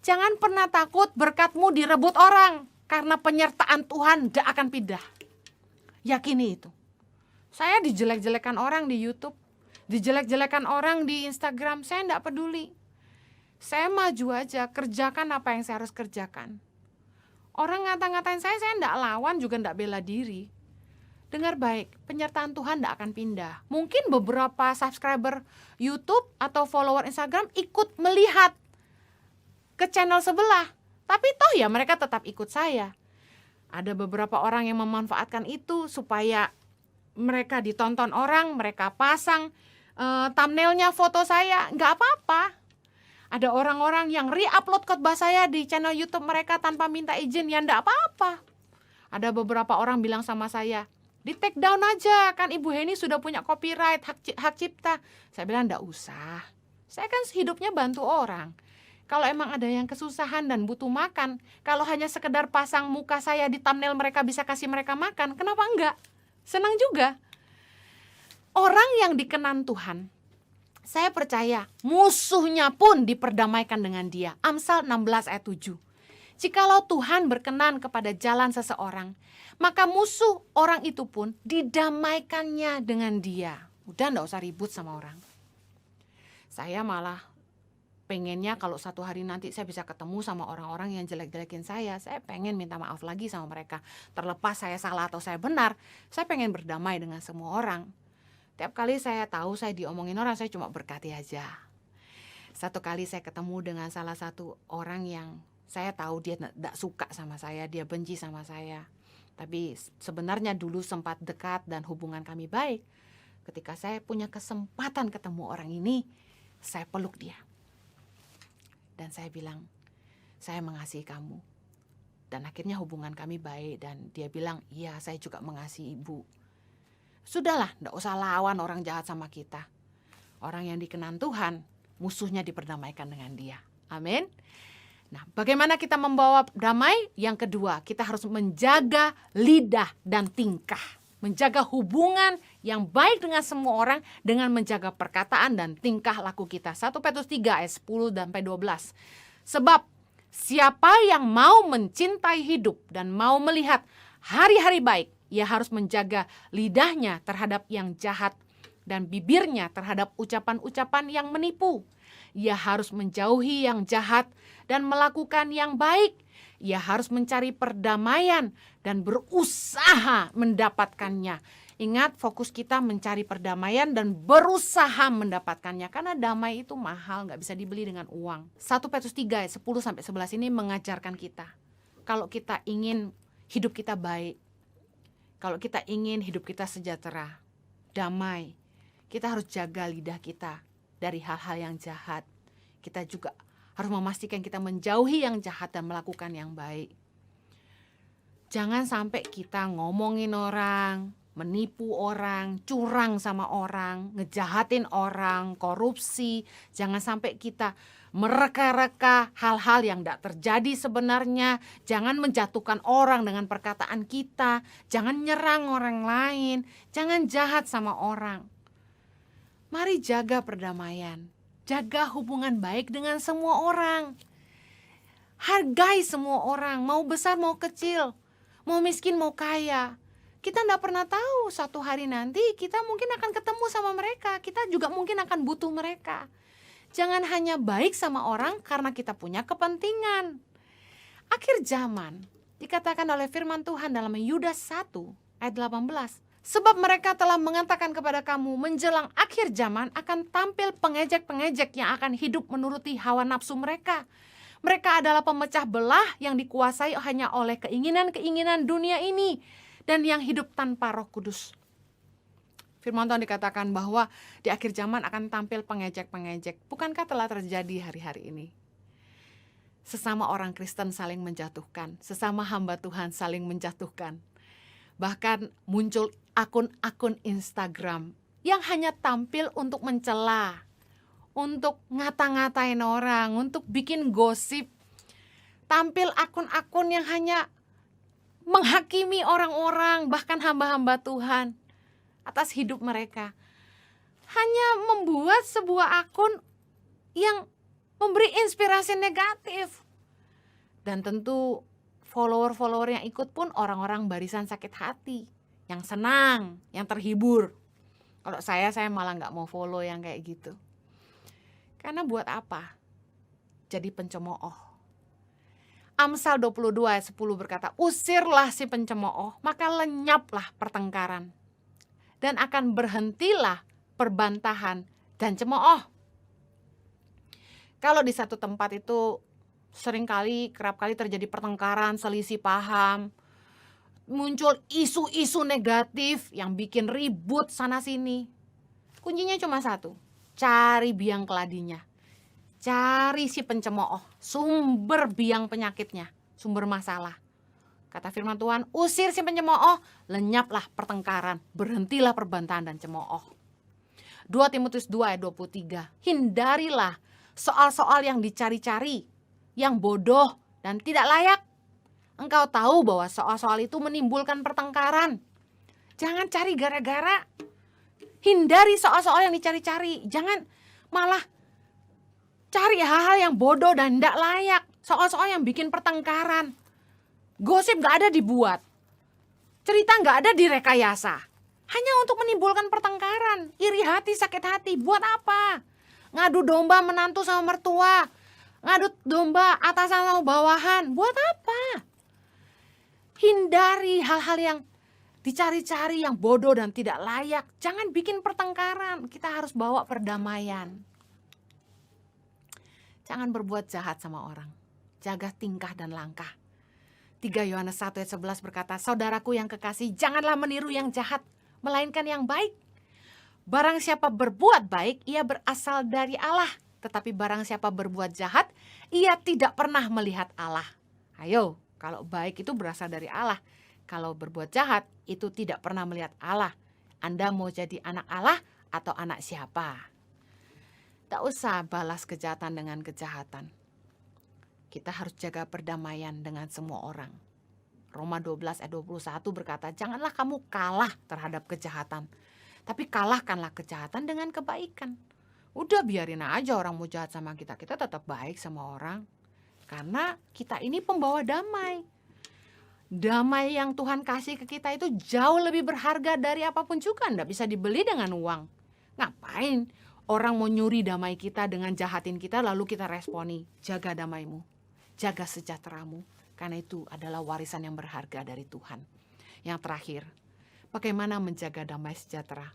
Speaker 4: Jangan pernah takut berkatmu direbut orang. Karena penyertaan Tuhan tidak akan pindah. Yakini itu. Saya dijelek-jelekan orang di YouTube. Dijelek-jelekan orang di Instagram. Saya tidak peduli. Saya maju aja. Kerjakan apa yang saya harus kerjakan. Orang ngata-ngatain saya tidak lawan juga tidak bela diri. Dengar baik, penyertaan Tuhan tidak akan pindah. Mungkin beberapa subscriber YouTube atau follower Instagram ikut melihat ke channel sebelah. Tapi toh ya mereka tetap ikut saya. Ada beberapa orang yang memanfaatkan itu supaya mereka ditonton orang, mereka pasang thumbnailnya foto saya, nggak apa-apa. Ada orang-orang yang re-upload khotbah saya di channel YouTube mereka tanpa minta izin, ya nggak apa-apa. Ada beberapa orang bilang sama saya, di take down aja, kan Ibu Heni sudah punya copyright, hak cipta. Saya bilang nggak usah, saya kan hidupnya bantu orang. Kalau emang ada yang kesusahan dan butuh makan, kalau hanya sekedar pasang muka saya di thumbnail mereka bisa kasih mereka makan, kenapa enggak? Senang juga. Orang yang dikenan Tuhan, saya percaya musuhnya pun diperdamaikan dengan dia. Amsal 16 ayat 7. Jikalau Tuhan berkenan kepada jalan seseorang, maka musuh orang itu pun didamaikannya dengan dia. Udah enggak usah ribut sama orang. Saya malah pengennya kalau satu hari nanti saya bisa ketemu sama orang-orang yang jelek-jelekin saya pengen minta maaf lagi sama mereka. Terlepas saya salah atau saya benar, saya pengen berdamai dengan semua orang. Tiap kali saya tahu saya diomongin orang, saya cuma berkati aja. Satu kali saya ketemu dengan salah satu orang yang saya tahu dia tidak suka sama saya, dia benci sama saya. Tapi sebenarnya dulu sempat dekat dan hubungan kami baik. Ketika saya punya kesempatan ketemu orang ini, saya peluk dia. Dan saya bilang, saya mengasihi kamu. Dan akhirnya hubungan kami baik. Dan dia bilang, iya saya juga mengasihi ibu. Sudahlah, tidak usah lawan orang jahat sama kita. Orang yang dikenan Tuhan, musuhnya diperdamaikan dengan dia. Amin. Nah, bagaimana kita membawa damai? Yang kedua, kita harus menjaga lidah dan tingkah. Menjaga hubungan yang baik dengan semua orang dengan menjaga perkataan dan tingkah laku kita. 1 Petrus 3 ayat 10 sampai 12. Sebab siapa yang mau mencintai hidup dan mau melihat hari-hari baik, ia harus menjaga lidahnya terhadap yang jahat dan bibirnya terhadap ucapan-ucapan yang menipu. Ia harus menjauhi yang jahat dan melakukan yang baik. Ia harus mencari perdamaian dan berusaha mendapatkannya. Ingat, fokus kita mencari perdamaian dan berusaha mendapatkannya. Karena damai itu mahal, gak bisa dibeli dengan uang. 1 Petrus 3 ayat 10 sampai 11 ini mengajarkan kita. kalau kita ingin hidup kita baik, kalau kita ingin hidup kita sejahtera, damai, kita harus jaga lidah kita dari hal-hal yang jahat. Kita juga harus memastikan kita menjauhi yang jahat dan melakukan yang baik. Jangan sampai kita ngomongin orang, menipu orang, curang sama orang, ngejahatin orang, korupsi. Jangan sampai kita mereka-reka hal-hal yang tidak terjadi sebenarnya. Jangan menjatuhkan orang dengan perkataan kita. Jangan nyerang orang lain. Jangan jahat sama orang. Mari jaga perdamaian. Jaga hubungan baik dengan semua orang. Hargai semua orang, mau besar mau kecil, mau miskin mau kaya. Kita tidak pernah tahu suatu hari nanti kita mungkin akan ketemu sama mereka. Kita juga mungkin akan butuh mereka. Jangan hanya baik sama orang karena kita punya kepentingan. Akhir zaman dikatakan oleh firman Tuhan dalam Yudas 1 ayat 18. Sebab mereka telah mengatakan kepada kamu menjelang akhir zaman akan tampil pengejek-pengejek yang akan hidup menuruti hawa nafsu mereka. Mereka adalah pemecah belah yang dikuasai hanya oleh keinginan-keinginan dunia ini dan yang hidup tanpa Roh Kudus. Firman Tuhan dikatakan bahwa di akhir zaman akan tampil pengejek-pengejek. Bukankah telah terjadi hari-hari ini? Sesama orang Kristen saling menjatuhkan, sesama hamba Tuhan saling menjatuhkan. Bahkan muncul akun-akun Instagram yang hanya tampil untuk mencela, untuk ngata-ngatain orang, untuk bikin gosip. Tampil akun-akun yang hanya menghakimi orang-orang, bahkan hamba-hamba Tuhan atas hidup mereka. Hanya membuat sebuah akun yang memberi inspirasi negatif. Dan tentu follower-follower yang ikut pun orang-orang barisan sakit hati, yang senang, yang terhibur. Kalau saya malah nggak mau follow yang kayak gitu. Karena buat apa? Jadi pencemooh. Amsal 22 ayat 10 berkata, usirlah si pencemooh, maka lenyaplah pertengkaran. Dan akan berhentilah perbantahan dan cemooh. Kalau di satu tempat itu kerap kali terjadi pertengkaran, selisih paham, muncul isu-isu negatif yang bikin ribut sana sini. Kuncinya cuma satu, cari biang keladinya. Cari si pencemooh, sumber biang penyakitnya, sumber masalah. Kata firman Tuhan, usir si pencemooh, lenyaplah pertengkaran, berhentilah perbantahan dan cemooh. 2 Timotius 2 ayat 23, hindarilah soal-soal yang dicari-cari, yang bodoh dan tidak layak. Engkau tahu bahwa soal-soal itu menimbulkan pertengkaran. Jangan cari gara-gara. Hindari soal-soal yang dicari-cari. Jangan malah cari hal-hal yang bodoh dan tidak layak. Soal-soal yang bikin pertengkaran. Gosip gak ada dibuat. Cerita gak ada direkayasa. Hanya untuk menimbulkan pertengkaran. Iri hati, sakit hati. Buat apa? Ngadu domba menantu sama mertua. Ngadu domba atasan sama bawahan. Buat apa? Hindari hal-hal yang dicari-cari yang bodoh dan tidak layak. Jangan bikin pertengkaran. Kita harus bawa perdamaian. Jangan berbuat jahat sama orang. Jaga tingkah dan langkah. 3 Yohanes 1 ayat 11 berkata, saudaraku yang kekasih, janganlah meniru yang jahat, melainkan yang baik. Barang siapa berbuat baik, ia berasal dari Allah. Tetapi barang siapa berbuat jahat, ia tidak pernah melihat Allah. Ayo, kalau baik itu berasal dari Allah. Kalau berbuat jahat, itu tidak pernah melihat Allah. Anda mau jadi anak Allah atau anak siapa? Tak usah balas kejahatan dengan kejahatan. Kita harus jaga perdamaian dengan semua orang. Roma 12 ayat 21 berkata, janganlah kamu kalah terhadap kejahatan, tapi kalahkanlah kejahatan dengan kebaikan. Udah biarin aja orang mau jahat sama kita, kita tetap baik sama orang. Karena kita ini pembawa damai. Damai yang Tuhan kasih ke kita itu jauh lebih berharga dari apapun juga, nggak bisa dibeli dengan uang. Ngapain orang mau nyuri damai kita dengan jahatin kita lalu kita responi, jaga damaimu, jaga sejahteramu. Karena itu adalah warisan yang berharga dari Tuhan. Yang terakhir, bagaimana menjaga damai sejahtera?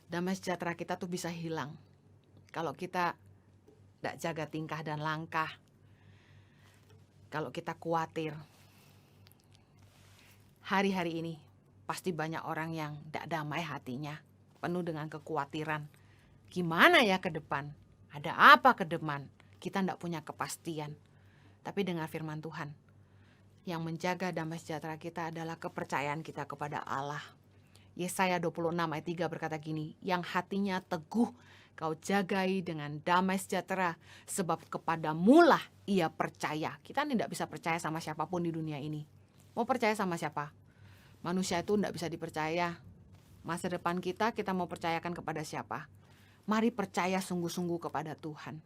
Speaker 4: Damai sejahtera kita tuh bisa hilang kalau kita tidak jaga tingkah dan langkah. Kalau kita khawatir, hari-hari ini pasti banyak orang yang tidak damai hatinya, penuh dengan kekhawatiran. Gimana ya ke depan? Ada apa ke depan? Kita tidak punya kepastian. Tapi dengar firman Tuhan, yang menjaga damai sejahtera kita adalah kepercayaan kita kepada Allah. Yesaya 26 ayat 3 berkata gini, yang hatinya teguh kau jagai dengan damai sejahtera, sebab kepadamulah ia percaya. Kita tidak bisa percaya sama siapapun di dunia ini. Mau percaya sama siapa? Manusia itu tidak bisa dipercaya. Masa depan kita mau percayakan kepada siapa? Mari percaya sungguh-sungguh kepada Tuhan.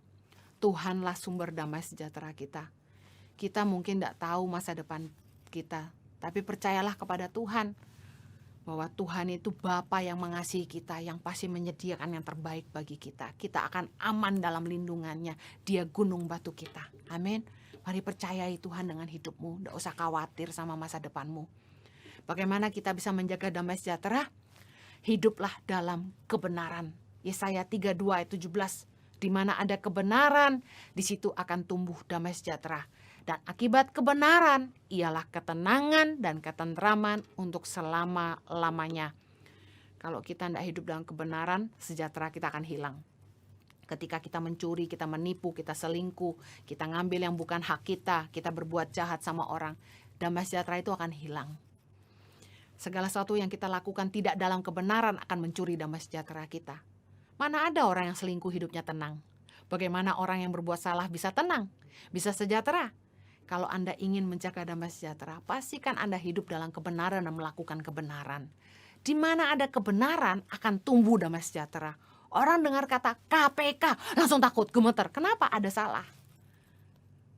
Speaker 4: Tuhanlah sumber damai sejahtera kita. Kita mungkin tidak tahu masa depan kita, tapi percayalah kepada Tuhan. Bahwa Tuhan itu Bapa yang mengasihi kita, yang pasti menyediakan yang terbaik bagi kita. Kita akan aman dalam lindungannya. Dia gunung batu kita. Amin. Mari percayai Tuhan dengan hidupmu. Tidak usah khawatir sama masa depanmu. Bagaimana kita bisa menjaga damai sejahtera? Hiduplah dalam kebenaran. Yesaya 32 ayat 17. Di mana ada kebenaran, di situ akan tumbuh damai sejahtera. Dan akibat kebenaran ialah ketenangan dan ketentraman untuk selama-lamanya. Kalau kita tidak hidup dalam kebenaran, sejahtera kita akan hilang. Ketika kita mencuri, kita menipu, kita selingkuh, kita ngambil yang bukan hak kita berbuat jahat sama orang, damai sejahtera itu akan hilang. Segala sesuatu yang kita lakukan tidak dalam kebenaran akan mencuri damai sejahtera kita. Mana ada orang yang selingkuh hidupnya tenang? Bagaimana orang yang berbuat salah bisa tenang, bisa sejahtera? Kalau Anda ingin menjaga damai sejahtera, pastikan Anda hidup dalam kebenaran dan melakukan kebenaran. Di mana ada kebenaran akan tumbuh damai sejahtera. Orang dengar kata KPK langsung takut, gemeter. Kenapa? Ada salah.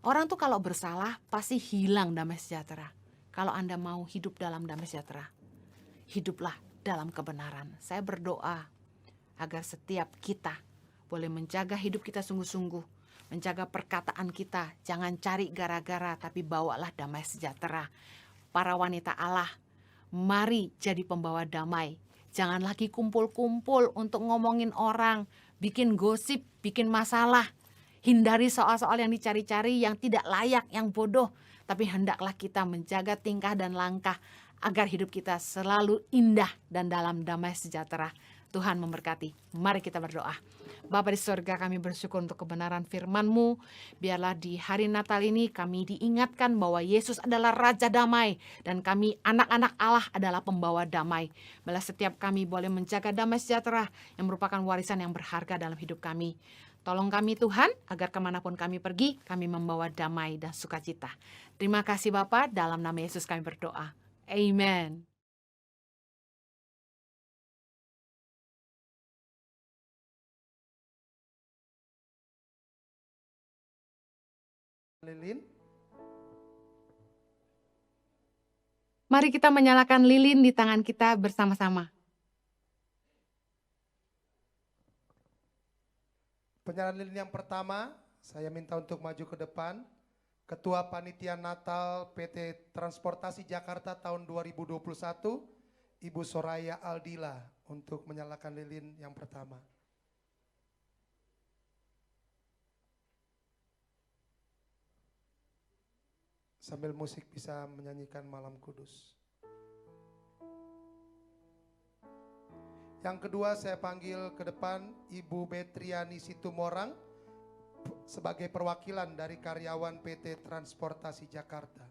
Speaker 4: Orang tuh kalau bersalah pasti hilang damai sejahtera. Kalau Anda mau hidup dalam damai sejahtera, hiduplah dalam kebenaran. Saya berdoa agar setiap kita boleh menjaga hidup kita sungguh-sungguh, menjaga perkataan kita, jangan cari gara-gara, tapi bawalah damai sejahtera. Para wanita Allah, mari jadi pembawa damai. Jangan lagi kumpul-kumpul untuk ngomongin orang, bikin gosip, bikin masalah. Hindari soal-soal yang dicari-cari, yang tidak layak, yang bodoh. Tapi hendaklah kita menjaga tingkah dan langkah agar hidup kita selalu indah dan dalam damai sejahtera. Tuhan memberkati. Mari kita berdoa. Bapa di surga, kami bersyukur untuk kebenaran firman-Mu. Biarlah di hari Natal ini kami diingatkan bahwa Yesus adalah Raja Damai. Dan kami anak-anak Allah adalah pembawa damai. Biarlah setiap kami boleh menjaga damai sejahtera yang merupakan warisan yang berharga dalam hidup kami. Tolong kami Tuhan, agar kemanapun kami pergi, kami membawa damai dan sukacita. Terima kasih Bapa, dalam nama Yesus kami berdoa. Amen.
Speaker 1: Lilin.
Speaker 4: Mari kita menyalakan lilin di tangan kita bersama-sama.
Speaker 1: Penyalaan lilin yang pertama, saya minta untuk maju ke depan. Ketua Panitia Natal PT Transportasi Jakarta tahun 2021, Ibu Soraya Aldila, untuk menyalakan lilin yang pertama. Sambil musik bisa menyanyikan Malam Kudus. Yang kedua saya panggil ke depan Ibu Betriani Situmorang sebagai perwakilan dari karyawan PT Transportasi Jakarta.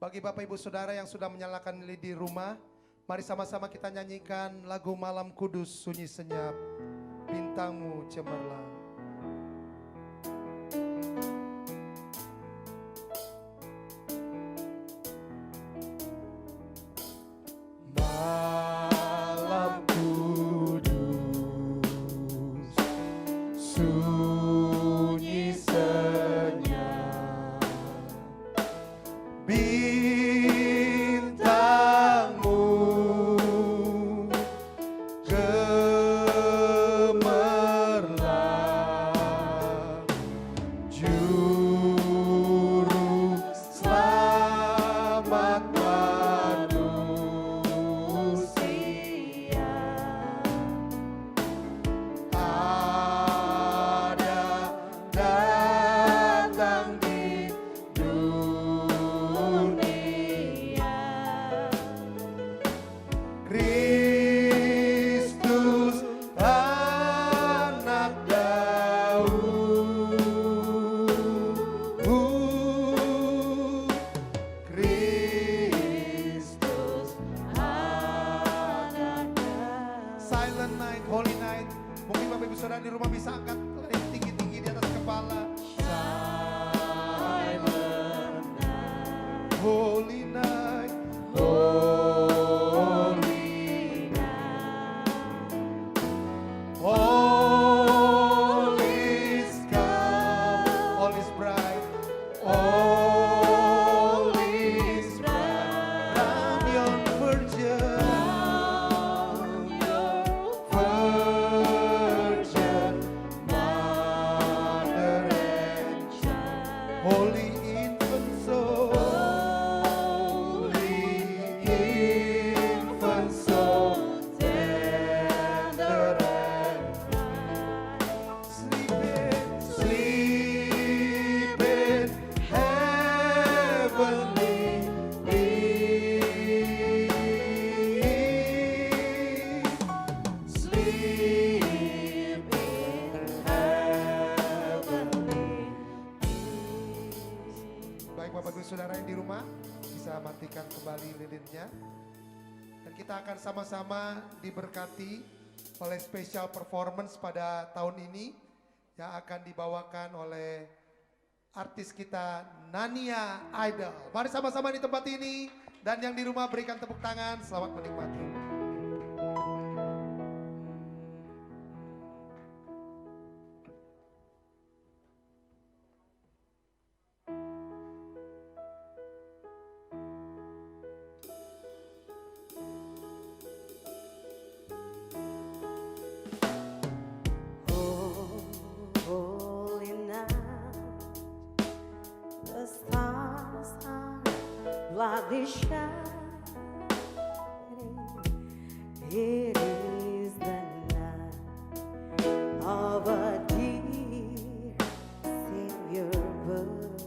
Speaker 1: Bagi Bapak Ibu Saudara yang sudah menyalakan lilin di rumah, mari sama-sama kita nyanyikan lagu Malam Kudus sunyi senyap, bintangmu cemerlang.
Speaker 2: Malam kudus, sunyi senyap, bintangmu gemerlap.
Speaker 1: Silent night, holy night. Mungkin Bapak Ibu Saudara di rumah bisa angkat yang tinggi-tinggi di atas kepala. Holy night, holy night. All is calm, all is bright, all is bright. Round yon virgin mother and child. Holy infant soul, tender and sleep in heavenly peace. Sleep in heavenly peace. Baik Bapak Ibu Saudara yang di rumah bisa matikan kembali lilinnya. Dan kita akan sama-sama diberkati oleh special performance pada tahun ini yang akan dibawakan oleh artis kita Nania Idol. Mari sama-sama di tempat ini dan yang di rumah berikan tepuk tangan. Selamat menikmati.
Speaker 3: Holy night, the stars are brightly shining. It is the night of a dear Savior birth.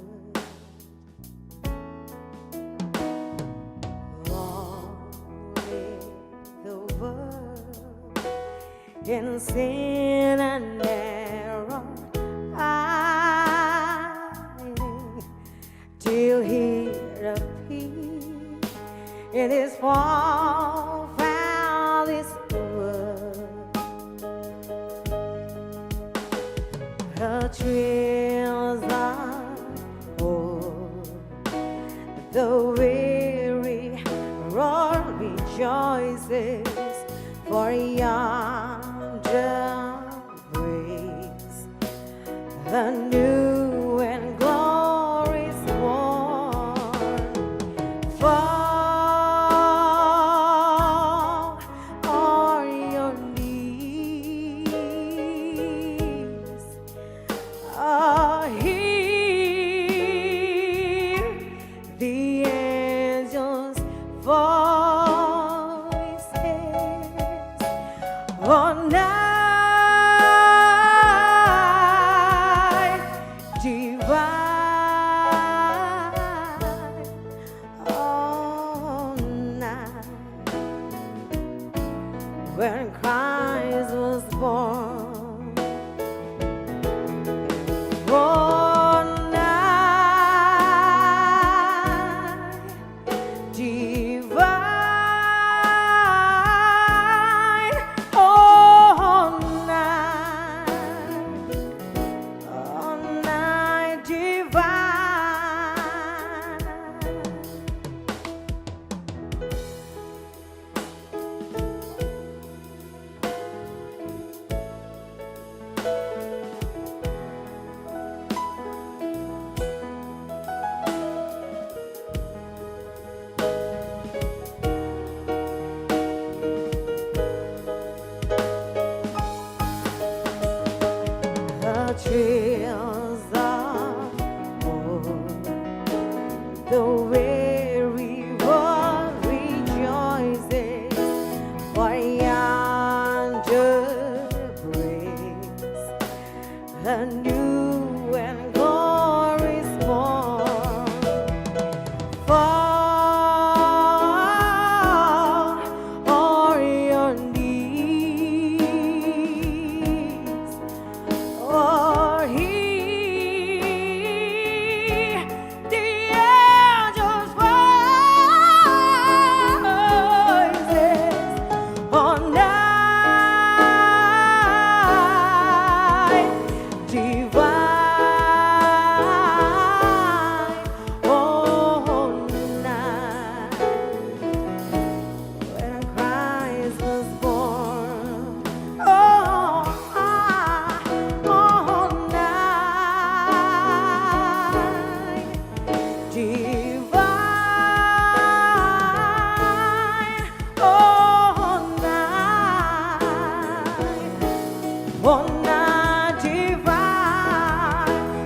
Speaker 3: Long live the world in sin and error, hiding till He appeared in His fall found His word. The trails are old, the weary road rejoices, for yonder breaks the new and glorious morn. Fall on your knees, hear the angels' voices. Oh, night divine, oh, night when Christ was born. Oh, night divine, oh, night divine. The trails are old, the weary road rejoices, for yonder breaks a new and glorious morn. Fall on your knees, or Oh, not divine.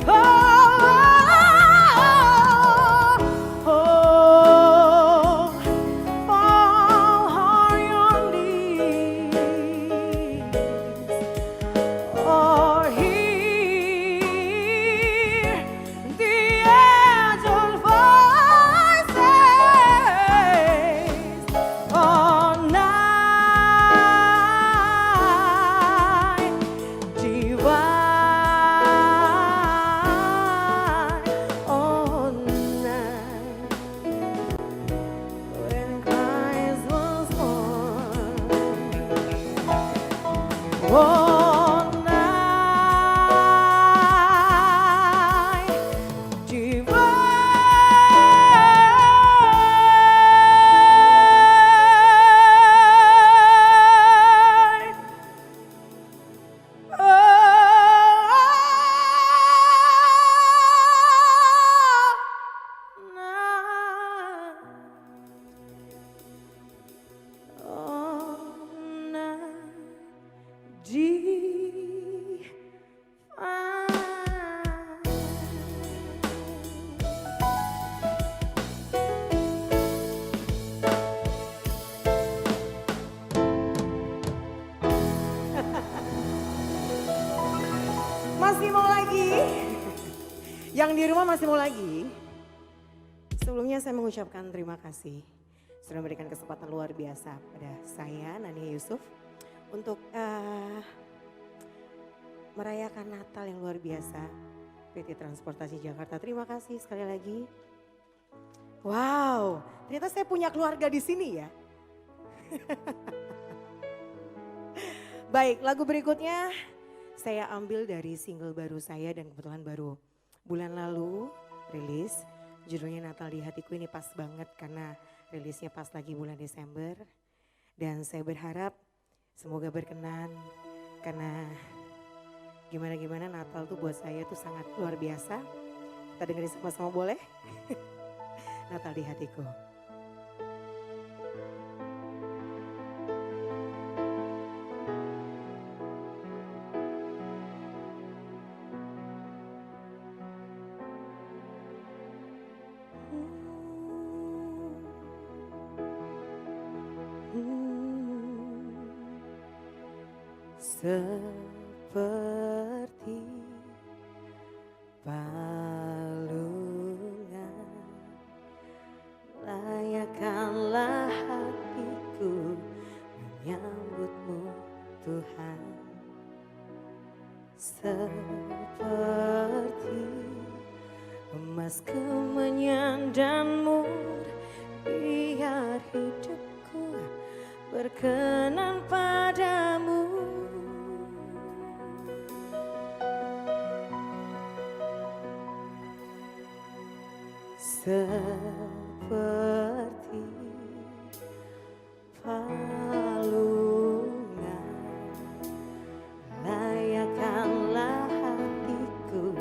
Speaker 3: Oh, oh, oh, all your needs. Or hear the angel voices all night divine, all night when Christ was born. All night divine. Masih mau lagi? Yang di rumah masih mau lagi? Sebelumnya saya mengucapkan terima kasih sudah memberikan kesempatan luar biasa pada saya, Nania Yusuf, untuk merayakan Natal yang luar biasa PT Transportasi Jakarta. Terima kasih sekali lagi. Wow, ternyata saya punya keluarga di sini ya. Baik, lagu berikutnya saya ambil dari single baru saya dan kebetulan baru bulan lalu rilis. Judulnya Natal di Hatiku, ini pas banget karena rilisnya pas lagi bulan Desember. Dan saya berharap semoga berkenan karena gimana-gimana Natal tuh buat saya tuh sangat luar biasa. Kita dengerin sama-sama boleh? Natal di Hatiku. Seperti palungan layakkanlah hatiku menyambutmu Tuhan. Seperti emas kemenyan dan mur, biar hidupku berkenan padamu. Seperti palungan layakkanlah hatiku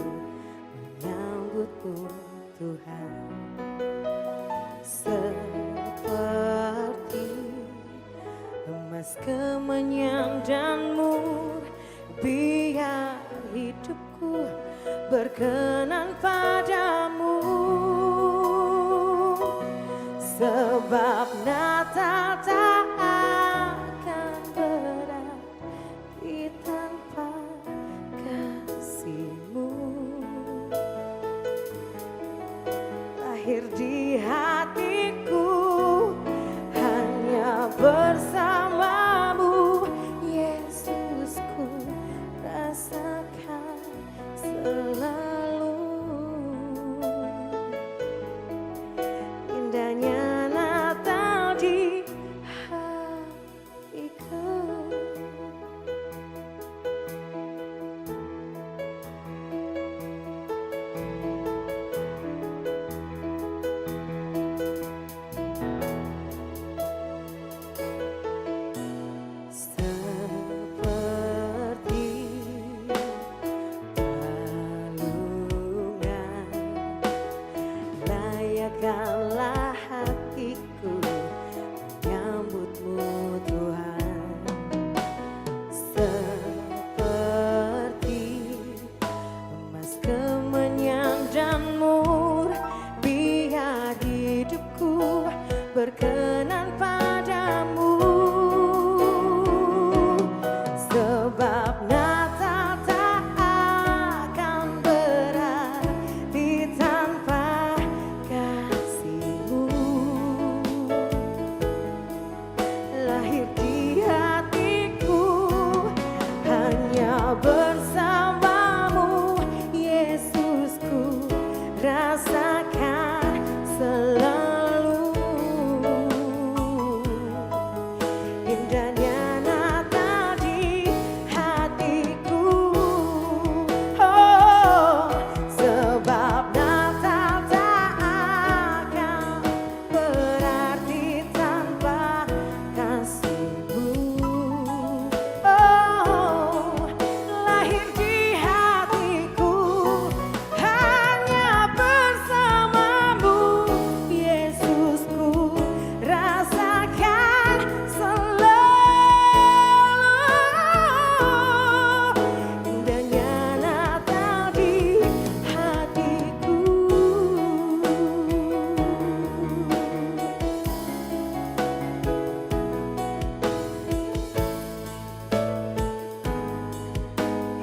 Speaker 3: menyambutmu Tuhan. Seperti emas kemenyan dan mur, biar hidupku berkenan padamu. Sebab Natal tak akan berarti tanpa kasih-Mu. Lahir di hatiku hanya bersamamu, Yesusku, rasakan selalu.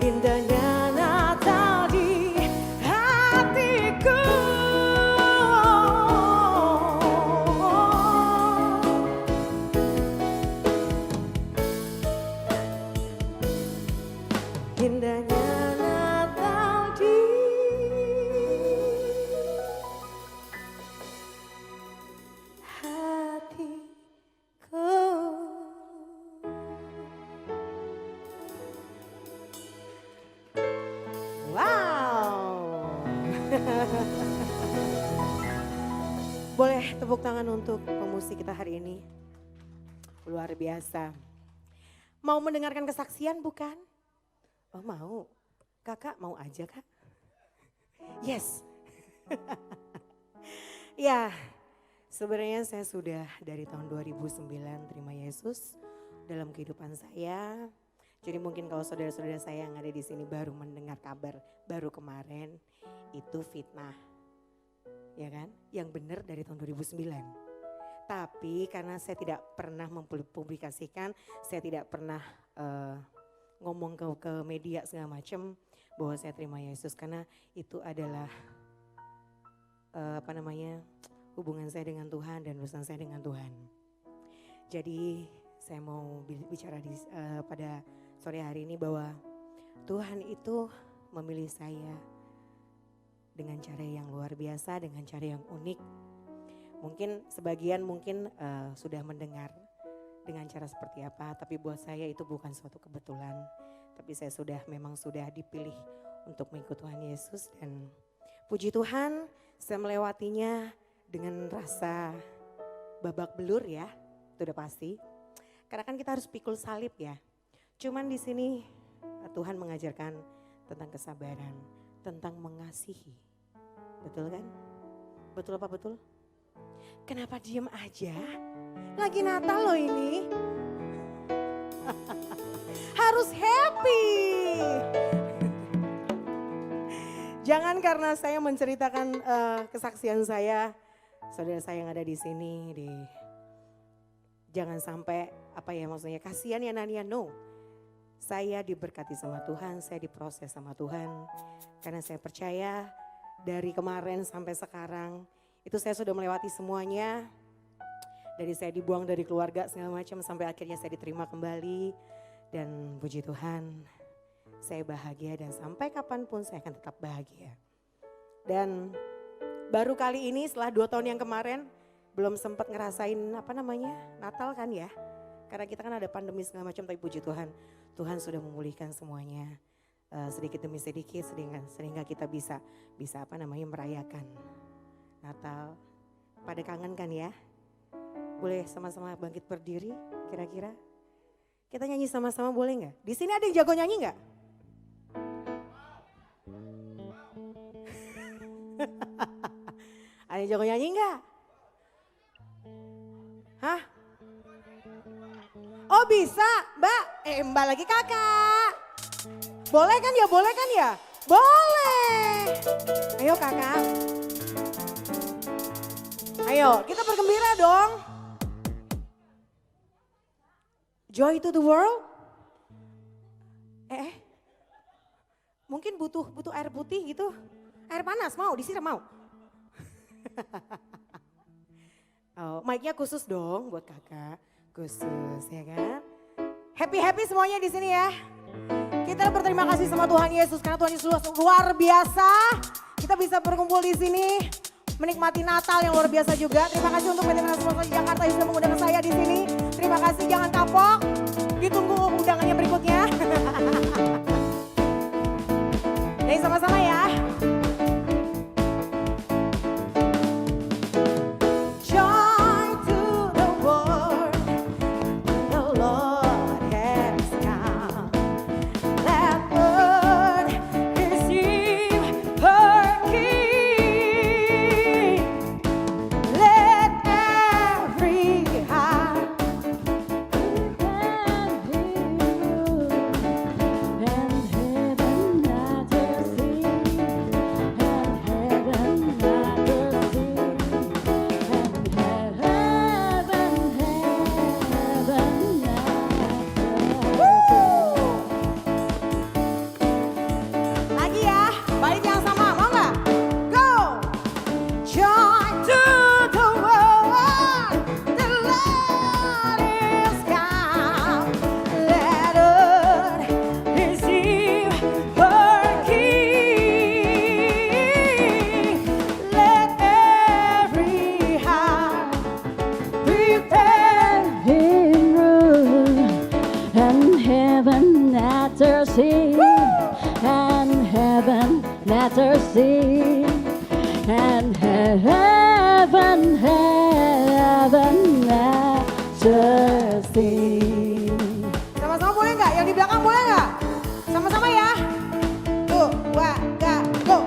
Speaker 3: indahnya Natal di hatiku. Indahnya Natal di hatiku. Wow. Boleh tepuk tangan untuk pemusik kita hari ini. Luar biasa. Mau mendengarkan kesaksian bukan? Oh mau. Kakak mau aja kak? Yes. Ya, sebenarnya saya sudah dari tahun 2009 terima Yesus dalam kehidupan saya. Jadi mungkin kalau saudara-saudara saya yang ada di sini baru mendengar kabar baru kemarin itu fitnah. Ya kan? Yang benar dari tahun 2009. Tapi karena saya tidak pernah mempublikasikan, saya tidak pernah ngomong ke media segala macam bahwa saya terima Yesus karena itu adalah hubungan saya dengan Tuhan dan urusan saya dengan Tuhan. Jadi saya mau bicara pada sore hari ini bahwa Tuhan itu memilih saya dengan cara yang luar biasa, dengan cara yang unik. Mungkin sebagian sudah mendengar dengan cara seperti apa, tapi buat saya itu bukan suatu kebetulan. Tapi saya memang sudah dipilih untuk mengikut Tuhan Yesus dan puji Tuhan saya melewatinya dengan rasa babak belur ya, itu udah pasti. Karena kan kita harus pikul salib ya. Cuman di sini Tuhan mengajarkan tentang kesabaran, tentang mengasihi. Betul kan? Betul apa betul? Kenapa diem aja? Lagi Natal loh ini. Harus happy. Jangan karena saya menceritakan kesaksian saya, saudara saya yang ada di sini, jangan sampai maksudnya kasihan ya Nania, no. Saya diberkati sama Tuhan, saya diproses sama Tuhan. Karena saya percaya dari kemarin sampai sekarang, itu saya sudah melewati semuanya. Dari saya dibuang dari keluarga segala macam sampai akhirnya saya diterima kembali. Dan puji Tuhan, saya bahagia dan sampai kapanpun saya akan tetap bahagia. Dan baru kali ini setelah 2 tahun yang kemarin belum sempat ngerasain Natal kan ya. Karena kita kan ada pandemi segala macam, tapi puji Tuhan, Tuhan sudah memulihkan semuanya sedikit demi sedikit sehingga kita bisa merayakan Natal. Pada kangen kan ya? Boleh sama-sama bangkit berdiri kira-kira? Kita nyanyi sama-sama boleh nggak? Di sini ada yang jago nyanyi nggak? Ada yang jago nyanyi nggak? Hah? Oh bisa, Mbak. Mbak lagi kakak. Boleh kan ya? Boleh kan ya? Boleh. Ayo kakak. Ayo kita bergembira dong. Joy to the world. Mungkin butuh air putih gitu. Air panas mau disiram mau. Oh, mic-nya khusus dong buat kakak. Khusus ya kan. Happy semuanya di sini ya. Kita berterima kasih sama Tuhan Yesus karena Tuhan Yesus luar biasa. Kita bisa berkumpul di sini menikmati Natal yang luar biasa juga. Terima kasih untuk PT Transportasi Jakarta yang sudah mengundang saya di sini. Terima kasih, jangan kapok. Ditunggu undangannya berikutnya. Jadi sama-sama ya.
Speaker 5: never seen, and heaven never seen, and heaven never seen.
Speaker 6: Sama-sama boleh nggak? Yang di belakang boleh nggak? Sama-sama ya. Tuh, 2, 3, go.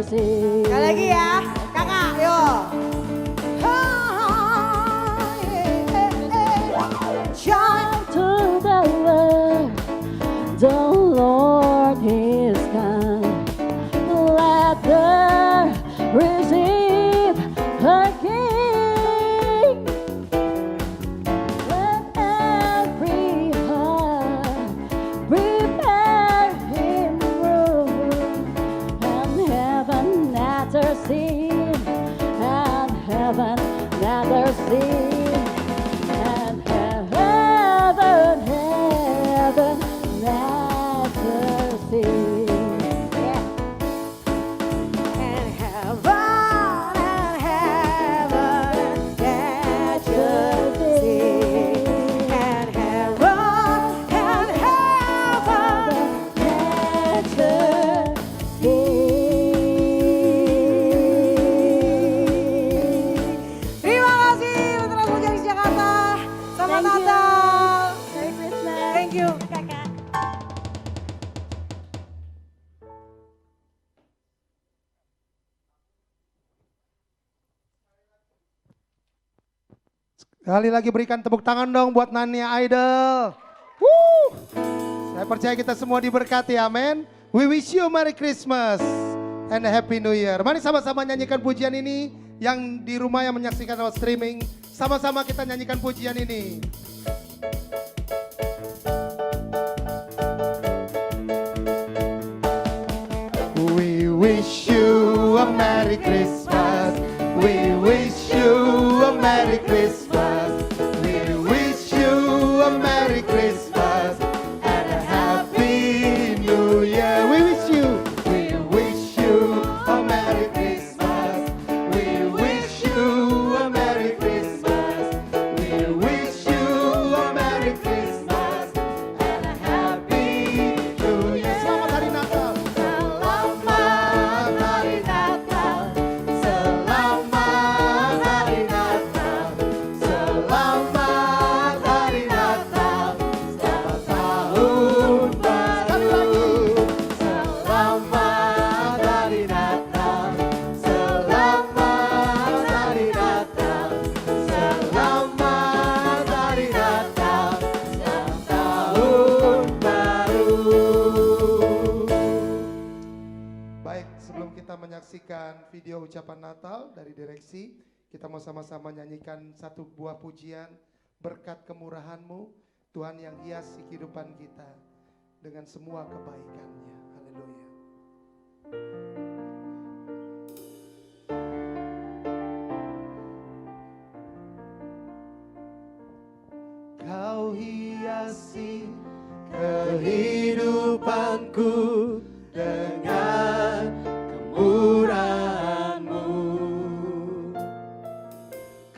Speaker 6: Sekali lagi ya, kakak, yuk.
Speaker 5: Shout to the Lord, the Lord is kind. Let her receive her King. Let every heart prepare him room, and heaven never seen, and heaven never seen, and heaven never seen. Yeah.
Speaker 6: And heaven never seen. And heaven Terima kasih Putra Evangelis Jakarta. Selamat
Speaker 5: Thank you.
Speaker 6: Natal.
Speaker 5: Merry Christmas.
Speaker 6: Thank you.
Speaker 5: Kakak.
Speaker 1: Sekali lagi berikan tepuk tangan dong buat Nania Idol. Woo! Saya percaya kita semua diberkati, amin. We wish you Merry Christmas and a Happy New Year. Mari sama-sama nyanyikan pujian ini. Yang di rumah yang menyaksikan lewat streaming, sama-sama kita nyanyikan pujian ini. We wish you a Merry Christmas. We wish you a Merry Christmas. We wish you a Merry Christmas and a Happy New Year. We wish you a Merry Christmas. We wish you a Merry Christmas. We wish you a Merry Christmas and a Happy New Year. Selamat Hari Natal. Selamat Hari Natal. Selamat Hari Natal. Selamat Hari Natal. Selamat tahun baru. Selamat Hari Natal. Selamat Hari Natal. Selamat Hari Natal. Selamat tahun baru. Baik, sebelum kita menyaksikan video ucapan Natal dari direksi, kita mau sama-sama nyanyikan satu buah pujian, berkat kemurahan-Mu, Tuhan yang hiasi kehidupan kita dengan semua kebaikannya. Haleluya. Kau hiasi kehidupanku dengan kemurahan-Mu.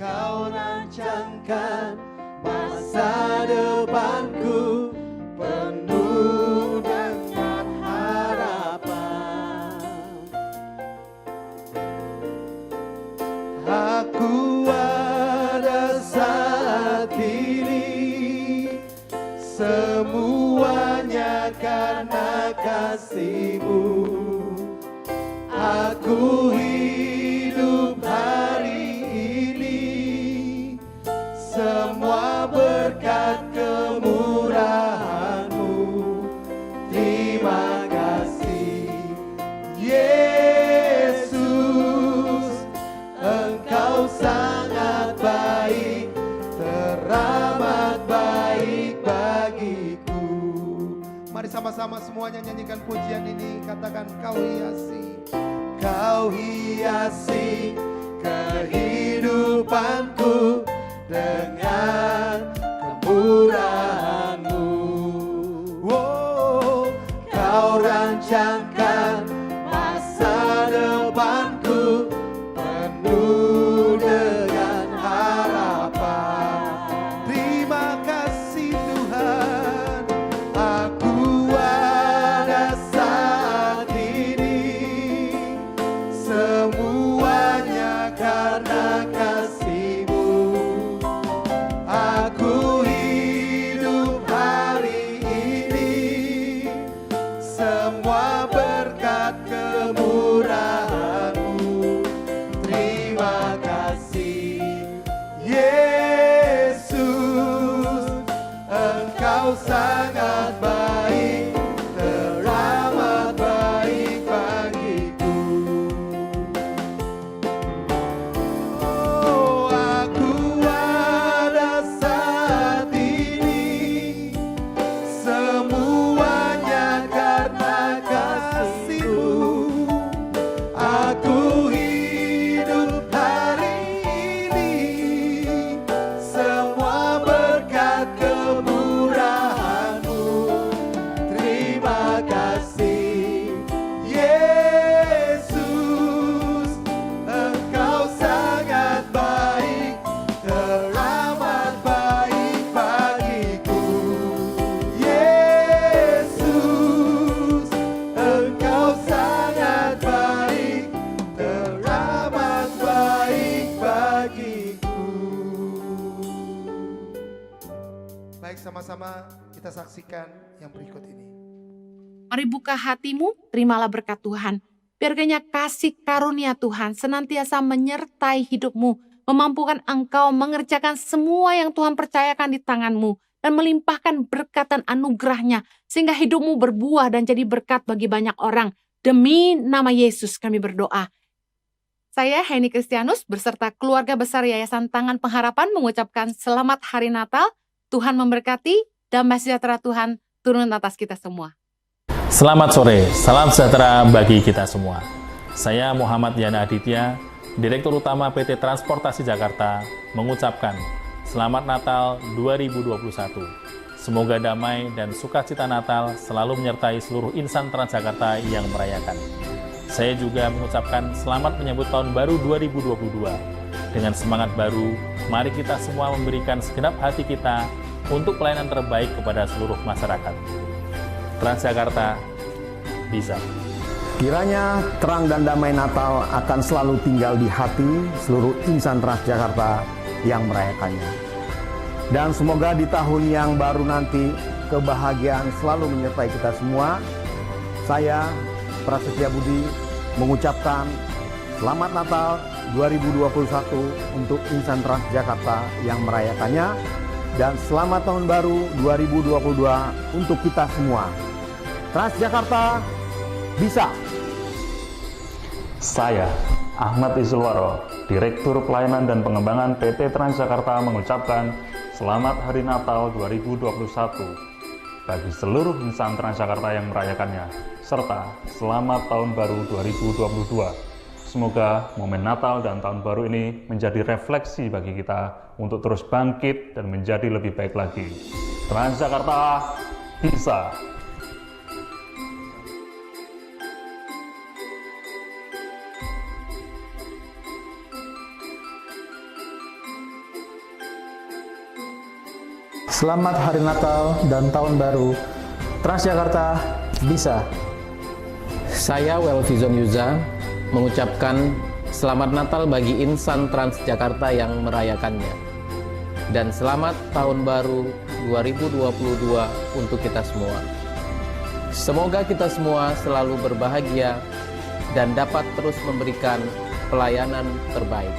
Speaker 1: Kau rancangkan masa depanku penuh dengan harapan. Aku ada saat ini, semuanya karena kasih-Mu. Aku hidup hari ini, semua berkat kemurahan-Mu. Terima kasih Yesus, Engkau sangat baik, terang Mari sama-sama semuanya nyanyikan pujian ini. Katakan kau hiasi.
Speaker 2: Kau hiasi kehidupanku dengan kemurahan-Mu. Oh, Kau rancangkan masa depanku penuh dengan harapan.
Speaker 1: Terima kasih Tuhan.
Speaker 2: Aku ada saat ini, semuanya karena kasih-Mu. Aku hidup hari ini, semua berkat kemurahan-Mu. Terima kasih Yesus, Engkau sangat baik, teramat baik bagiku. Oh, aku ada saat ini, semuanya karena kasih-Mu. Aku hidup hari ini, semua berkat kemurahan-Mu. Terima kasih Yesus, Engkau sangat baik, teramat baik bagiku. Yesus, Engkau sangat baik, teramat baik bagiku.
Speaker 1: Baik, sama-sama kita saksikan yang berikut ini.
Speaker 4: Mari buka hatimu, terimalah berkat Tuhan. Biar kiranya kasih karunia Tuhan senantiasa menyertai hidupmu, memampukan engkau mengerjakan semua yang Tuhan percayakan di tanganmu, dan melimpahkan berkat dan anugerahnya, sehingga hidupmu berbuah dan jadi berkat bagi banyak orang. Demi nama Yesus kami berdoa. Saya Heni Kristianus beserta keluarga besar Yayasan Tangan Pengharapan mengucapkan selamat Hari Natal. Tuhan memberkati, damai sejahtera Tuhan turun atas kita semua.
Speaker 7: Selamat sore, salam sejahtera bagi kita semua. Saya Muhammad Yana Aditya, Direktur Utama PT Transportasi Jakarta, mengucapkan Selamat Natal 2021. Semoga damai dan sukacita Natal selalu menyertai seluruh insan Transjakarta yang merayakan. Saya juga mengucapkan selamat menyambut tahun baru 2022. Dengan semangat baru, mari kita semua memberikan segenap hati kita untuk pelayanan terbaik kepada seluruh masyarakat. Transjakarta bisa.
Speaker 8: Kiranya terang dan damai Natal akan selalu tinggal di hati seluruh insan Transjakarta yang merayakannya. Dan semoga di tahun yang baru nanti kebahagiaan selalu menyertai kita semua. Saya, Prasetya Budi, mengucapkan Selamat Natal 2021 untuk insan Transjakarta yang merayakannya. Dan selamat tahun baru 2022 untuk kita semua. Transjakarta bisa.
Speaker 9: Saya, Ahmad Izulwaro, Direktur Pelayanan dan Pengembangan PT Transjakarta mengucapkan Selamat Hari Natal 2021 bagi seluruh insan Transjakarta yang merayakannya, serta Selamat Tahun Baru 2022. Semoga momen Natal dan Tahun Baru ini menjadi refleksi bagi kita untuk terus bangkit dan menjadi lebih baik lagi. Transjakarta bisa.
Speaker 10: Selamat Hari Natal dan Tahun Baru. Transjakarta bisa.
Speaker 11: Saya Welvizon Yuza mengucapkan Selamat Natal bagi insan Transjakarta yang merayakannya. Dan selamat Tahun Baru 2022 untuk kita semua. Semoga kita semua selalu berbahagia dan dapat terus memberikan pelayanan terbaik.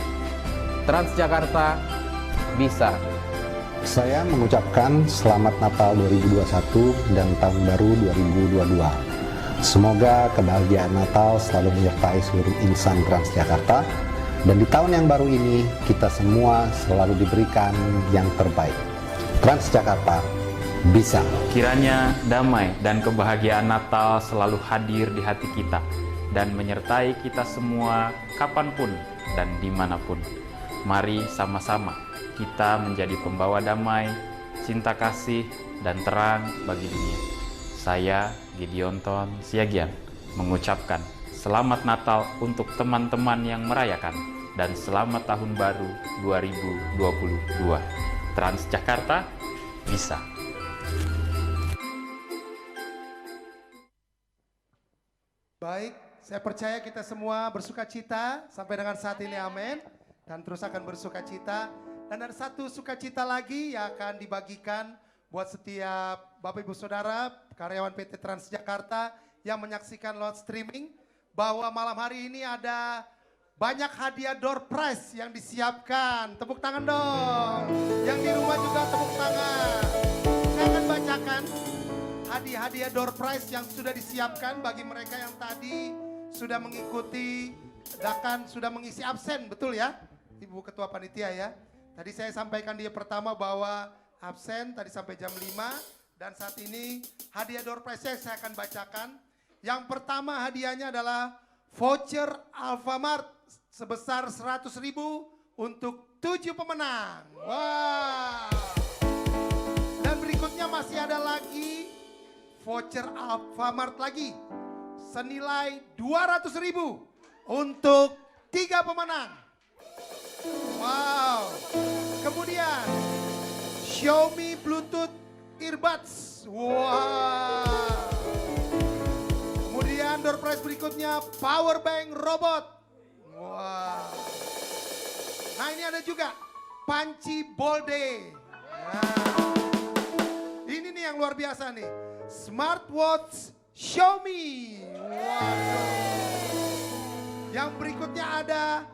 Speaker 11: Transjakarta bisa.
Speaker 12: Saya mengucapkan Selamat Natal 2021 dan Tahun Baru 2022. Semoga kebahagiaan Natal selalu menyertai seluruh insan Transjakarta. Dan di tahun yang baru ini, kita semua selalu diberikan yang terbaik. Transjakarta bisa.
Speaker 13: Kiranya damai dan kebahagiaan Natal selalu hadir di hati kita dan menyertai kita semua kapanpun dan dimanapun. Mari sama-sama kita menjadi pembawa damai, cinta kasih, dan terang bagi dunia. Saya, Gideonton Siagian, mengucapkan Selamat Natal untuk teman-teman yang merayakan dan Selamat Tahun Baru 2022. Transjakarta bisa.
Speaker 1: Baik, saya percaya kita semua bersuka cita sampai dengan saat ini, amin. Dan terus akan bersuka cita. Dan ada satu sukacita lagi yang akan dibagikan buat setiap Bapak Ibu Saudara, karyawan PT Transjakarta yang menyaksikan lewat streaming, bahwa malam hari ini ada banyak hadiah door prize yang disiapkan. Tepuk tangan dong. Yang di rumah juga tepuk tangan. Saya akan bacakan hadiah door prize yang sudah disiapkan bagi mereka yang tadi sudah mengikuti dan sudah mengisi absen, betul ya? Ibu Ketua Panitia ya. Tadi saya sampaikan dia pertama bahwa absen tadi sampai jam 5 dan saat ini hadiah door prize saya akan bacakan. Yang pertama hadiahnya adalah voucher Alfamart sebesar 100.000 untuk 7 pemenang. Wow. Dan berikutnya masih ada lagi voucher Alfamart lagi senilai 200.000 untuk 3 pemenang. Wow. Kemudian Xiaomi Bluetooth earbuds. Wow. Kemudian door prize berikutnya power bank robot. Wow. Nah ini ada juga panci bolde. Nah, ini nih yang luar biasa nih. Smartwatch Xiaomi. Waduh. Yang berikutnya ada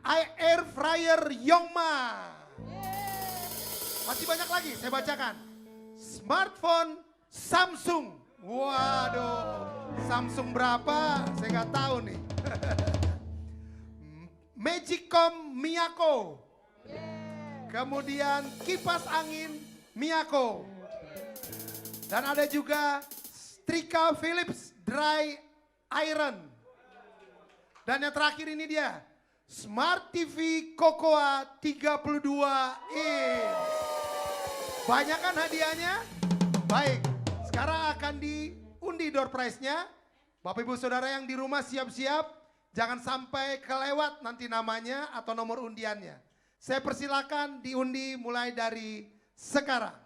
Speaker 1: air fryer Yongma. Masih banyak lagi saya bacakan. Smartphone Samsung. Waduh, Samsung berapa? Saya nggak tahu nih. Magicom Miyako. Kemudian kipas angin Miyako. Dan ada juga setrika Philips Dry Iron. Dan yang terakhir ini dia, Smart TV Cocoa 32 inch. Banyak kan hadiahnya? Baik. Sekarang akan diundi door prize-nya. Bapak Ibu Saudara yang di rumah siap-siap. Jangan sampai kelewat nanti namanya atau nomor undiannya. Saya persilakan diundi mulai dari sekarang.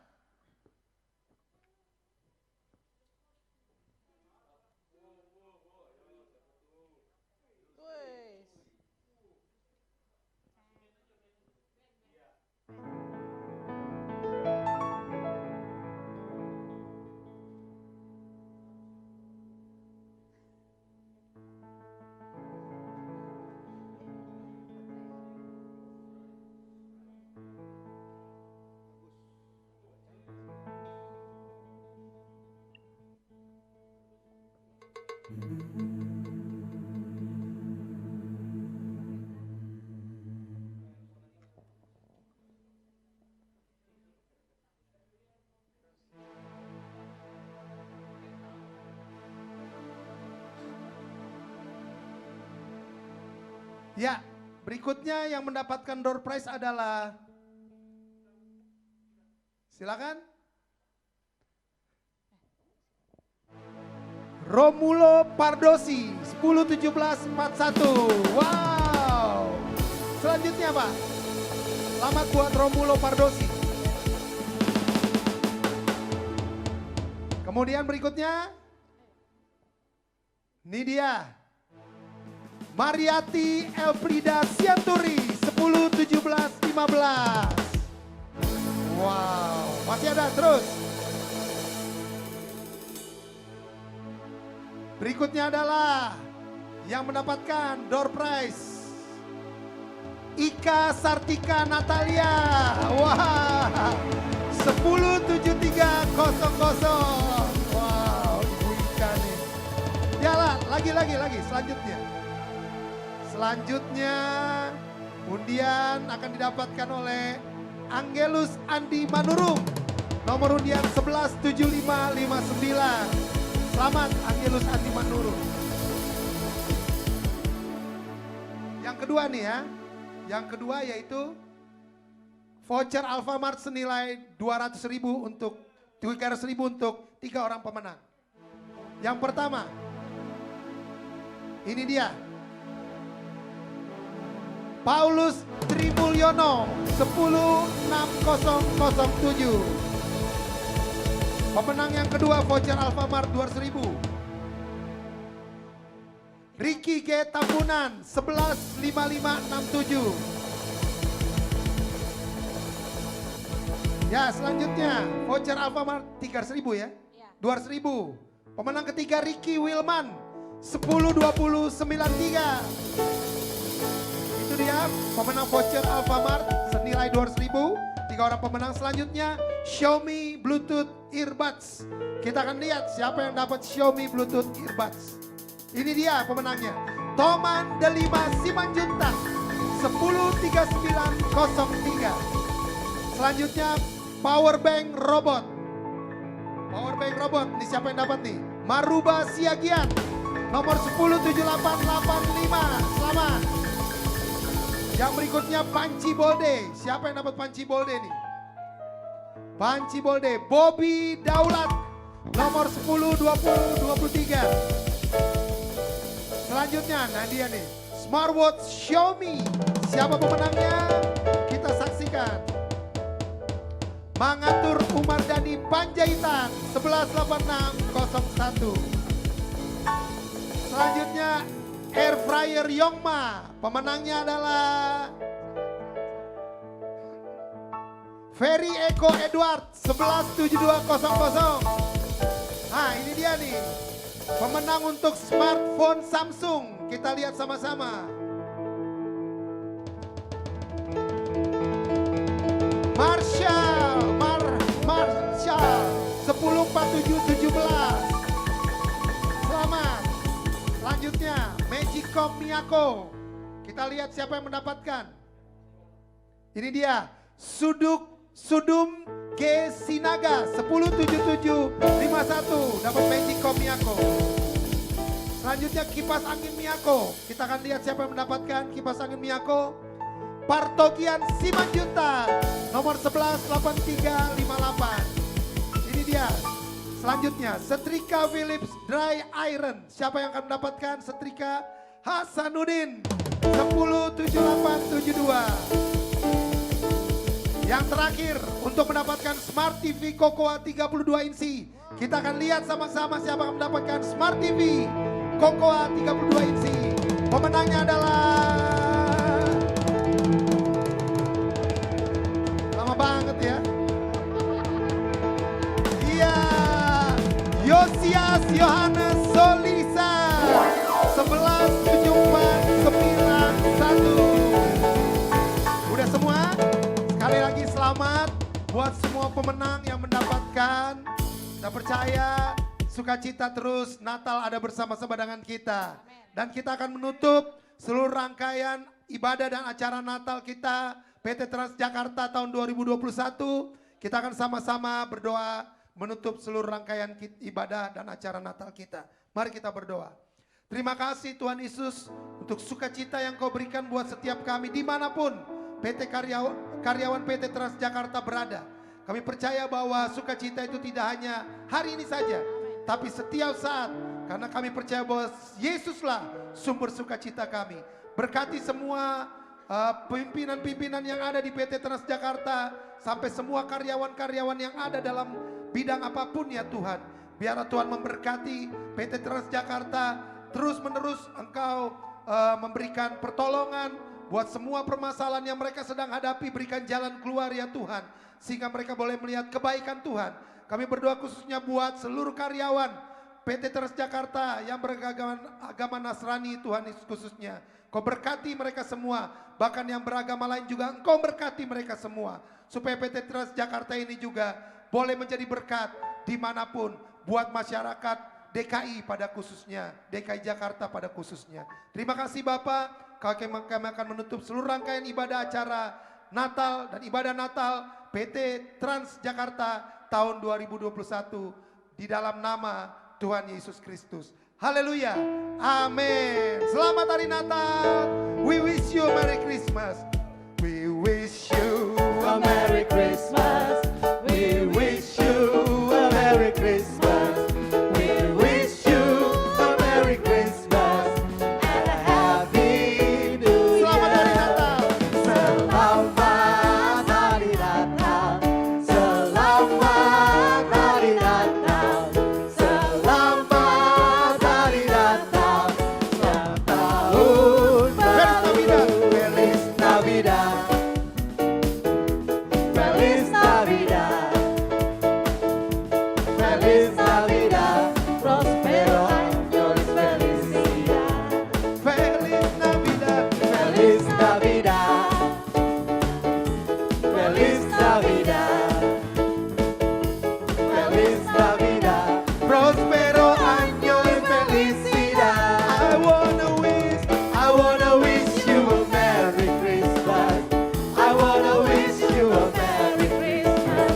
Speaker 1: Ya, berikutnya yang mendapatkan door prize adalah, silakan, Romulo Pardosi 101741. Wow. Selanjutnya Pak, selamat buat Romulo Pardosi. Kemudian berikutnya, ini dia, Mariati Elfrida Sianturi 101715. Wow, masih ada terus. Berikutnya adalah yang mendapatkan door prize Ika Sartika Natalia. Wah, 107300. Wow, Ibu Ika nih. Ya lagi selanjutnya. Selanjutnya undian akan didapatkan oleh Angelus Andi Manurung Nomor undian 117559. Selamat Angelus Andi Manurun. Yang kedua nih ya. Yang kedua yaitu voucher Alfamart senilai 200.000 untuk 300.000 untuk 3 orang pemenang. Yang pertama, ini dia. Paulus Trimulyono 106007. Pemenang yang kedua voucher Alfamart 200.000. Ricky G. Tambunan 115567. Ya, selanjutnya voucher Alfamart 300.000 ya. 200.000. Pemenang ketiga Ricky Wilman 102093. Itu dia pemenang voucher Alfamart senilai 200.000. 3 orang pemenang selanjutnya Xiaomi Bluetooth Earbuds. Kita akan lihat siapa yang dapat Xiaomi Bluetooth Earbuds. Ini dia pemenangnya. Toman Delima Simanjuntak 103903. Selanjutnya Powerbank Robot. Powerbank Robot, ini siapa yang dapat nih? Maruba Siagian nomor 107885. Selamat. Yang berikutnya Panci Bolde. Siapa yang dapat Panci Bolde nih? Panci Bolde. Bobby Daulat nomor 102023. Selanjutnya, nah dia nih. Smartwatch Xiaomi. Siapa pemenangnya? Kita saksikan. Mangatur Umar Dhani Panjaitan 118601. Selanjutnya Air Fryer Yongma. Pemenangnya adalah Ferry Eko Edward 117200. Nah ini dia nih. Pemenang untuk smartphone Samsung. Kita lihat sama-sama. Marshall 104717. Selamat. Selanjutnya Magicom Miyako. Kita lihat siapa yang mendapatkan. Ini dia Sudum G Sinaga 107751 dapat Magicom Miyako. Selanjutnya kipas angin Miyako. Kita akan lihat siapa yang mendapatkan kipas angin Miyako. Partogian Simanjunta nomor 118358. Ini dia. Selanjutnya setrika Philips Dry Iron. Siapa yang akan mendapatkan setrika? Hasanuddin 107872. Yang terakhir untuk mendapatkan Smart TV Kokoa 32 inci. Kita akan lihat sama-sama siapa yang mendapatkan Smart TV Kokoa 32 inci. Pemenangnya adalah banget ya. Iya, Yosias Yohanes Solisa 117491. Udah semua? Sekali lagi selamat buat semua pemenang yang mendapatkan. Kita percaya sukacita terus, Natal ada bersama-sama dengan kita. Dan kita akan menutup seluruh rangkaian ibadah dan acara Natal kita PT Transjakarta tahun 2021, kita akan sama-sama berdoa menutup seluruh rangkaian ibadah dan acara Natal kita. Mari kita berdoa. Terima kasih Tuhan Yesus untuk sukacita yang Kau berikan buat setiap kami dimanapun karyawan PT Transjakarta berada. Kami percaya bahwa sukacita itu tidak hanya hari ini saja, tapi setiap saat. Karena kami percaya bahwa Yesuslah sumber sukacita kami. Berkati semua pimpinan-pimpinan yang ada di PT Transjakarta sampai semua karyawan-karyawan yang ada dalam bidang apapun ya Tuhan. Biarlah Tuhan memberkati PT Transjakarta, terus-menerus Engkau memberikan pertolongan buat semua permasalahan yang mereka sedang hadapi, berikan jalan keluar ya Tuhan, sehingga mereka boleh melihat kebaikan Tuhan. Kami berdoa khususnya buat seluruh karyawan PT Transjakarta yang beragama Nasrani Tuhan Yesus khususnya. Kau berkati mereka semua, bahkan yang beragama lain juga Engkau berkati mereka semua. Supaya PT Transjakarta ini juga boleh menjadi berkat dimanapun buat masyarakat DKI pada khususnya, DKI Jakarta pada khususnya. Terima kasih Bapak, kami akan menutup seluruh rangkaian ibadah acara Natal dan ibadah Natal PT Transjakarta tahun 2021 di dalam nama Tuhan Yesus Kristus. Haleluya. Amin. Selamat hari Natal. We wish you a Merry Christmas. We wish you a Merry Christmas.
Speaker 2: We wish you a Merry Christmas. We wish you a Merry Christmas and a Happy New Year.
Speaker 1: Selamat hari Natal.
Speaker 2: Selamat hari Natal. Selamat hari Natal. Selamat hari Natal. Selamat tahun baru. Feliz Navidad. Feliz Navidad. Feliz Navidad. Prospero años felicidad.
Speaker 1: Feliz Navidad.
Speaker 2: Feliz Navidad. Feliz Navidad. Feliz Navidad.
Speaker 1: Prospero año y felicidad.
Speaker 2: I wanna wish you a Merry Christmas. I wanna wish you a Merry Christmas.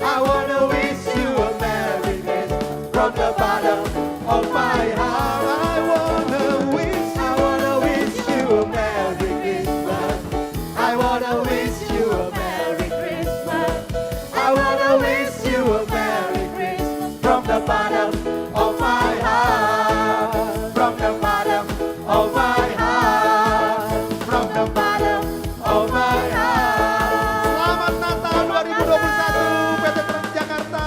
Speaker 2: I wanna wish you a Merry Christmas from the bottom of my heart. I wanna wish you a Merry Christmas. I wanna wish you a Merry Christmas. I wanna wish you a Merry Christmas from the bottom of my heart. From the bottom of my heart. From the bottom of my heart.
Speaker 1: Selamat Natal 2021 PT Transjakarta.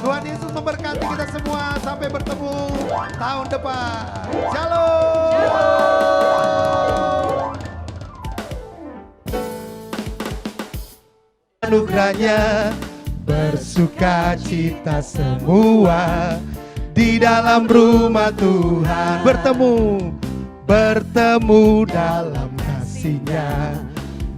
Speaker 1: Tuhan Yesus memberkati kita semua. Sampai bertemu tahun depan. Shalom. Anugerahnya bersuka cita semua di dalam rumah Tuhan. Bertemu dalam kasih-Nya,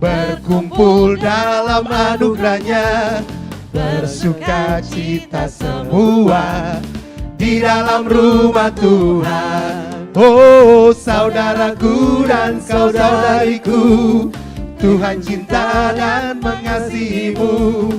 Speaker 1: berkumpul dalam anugerahnya, bersuka cita semua di dalam rumah Tuhan. Oh saudaraku dan saudariku, Tuhan cinta dan mengasihimu.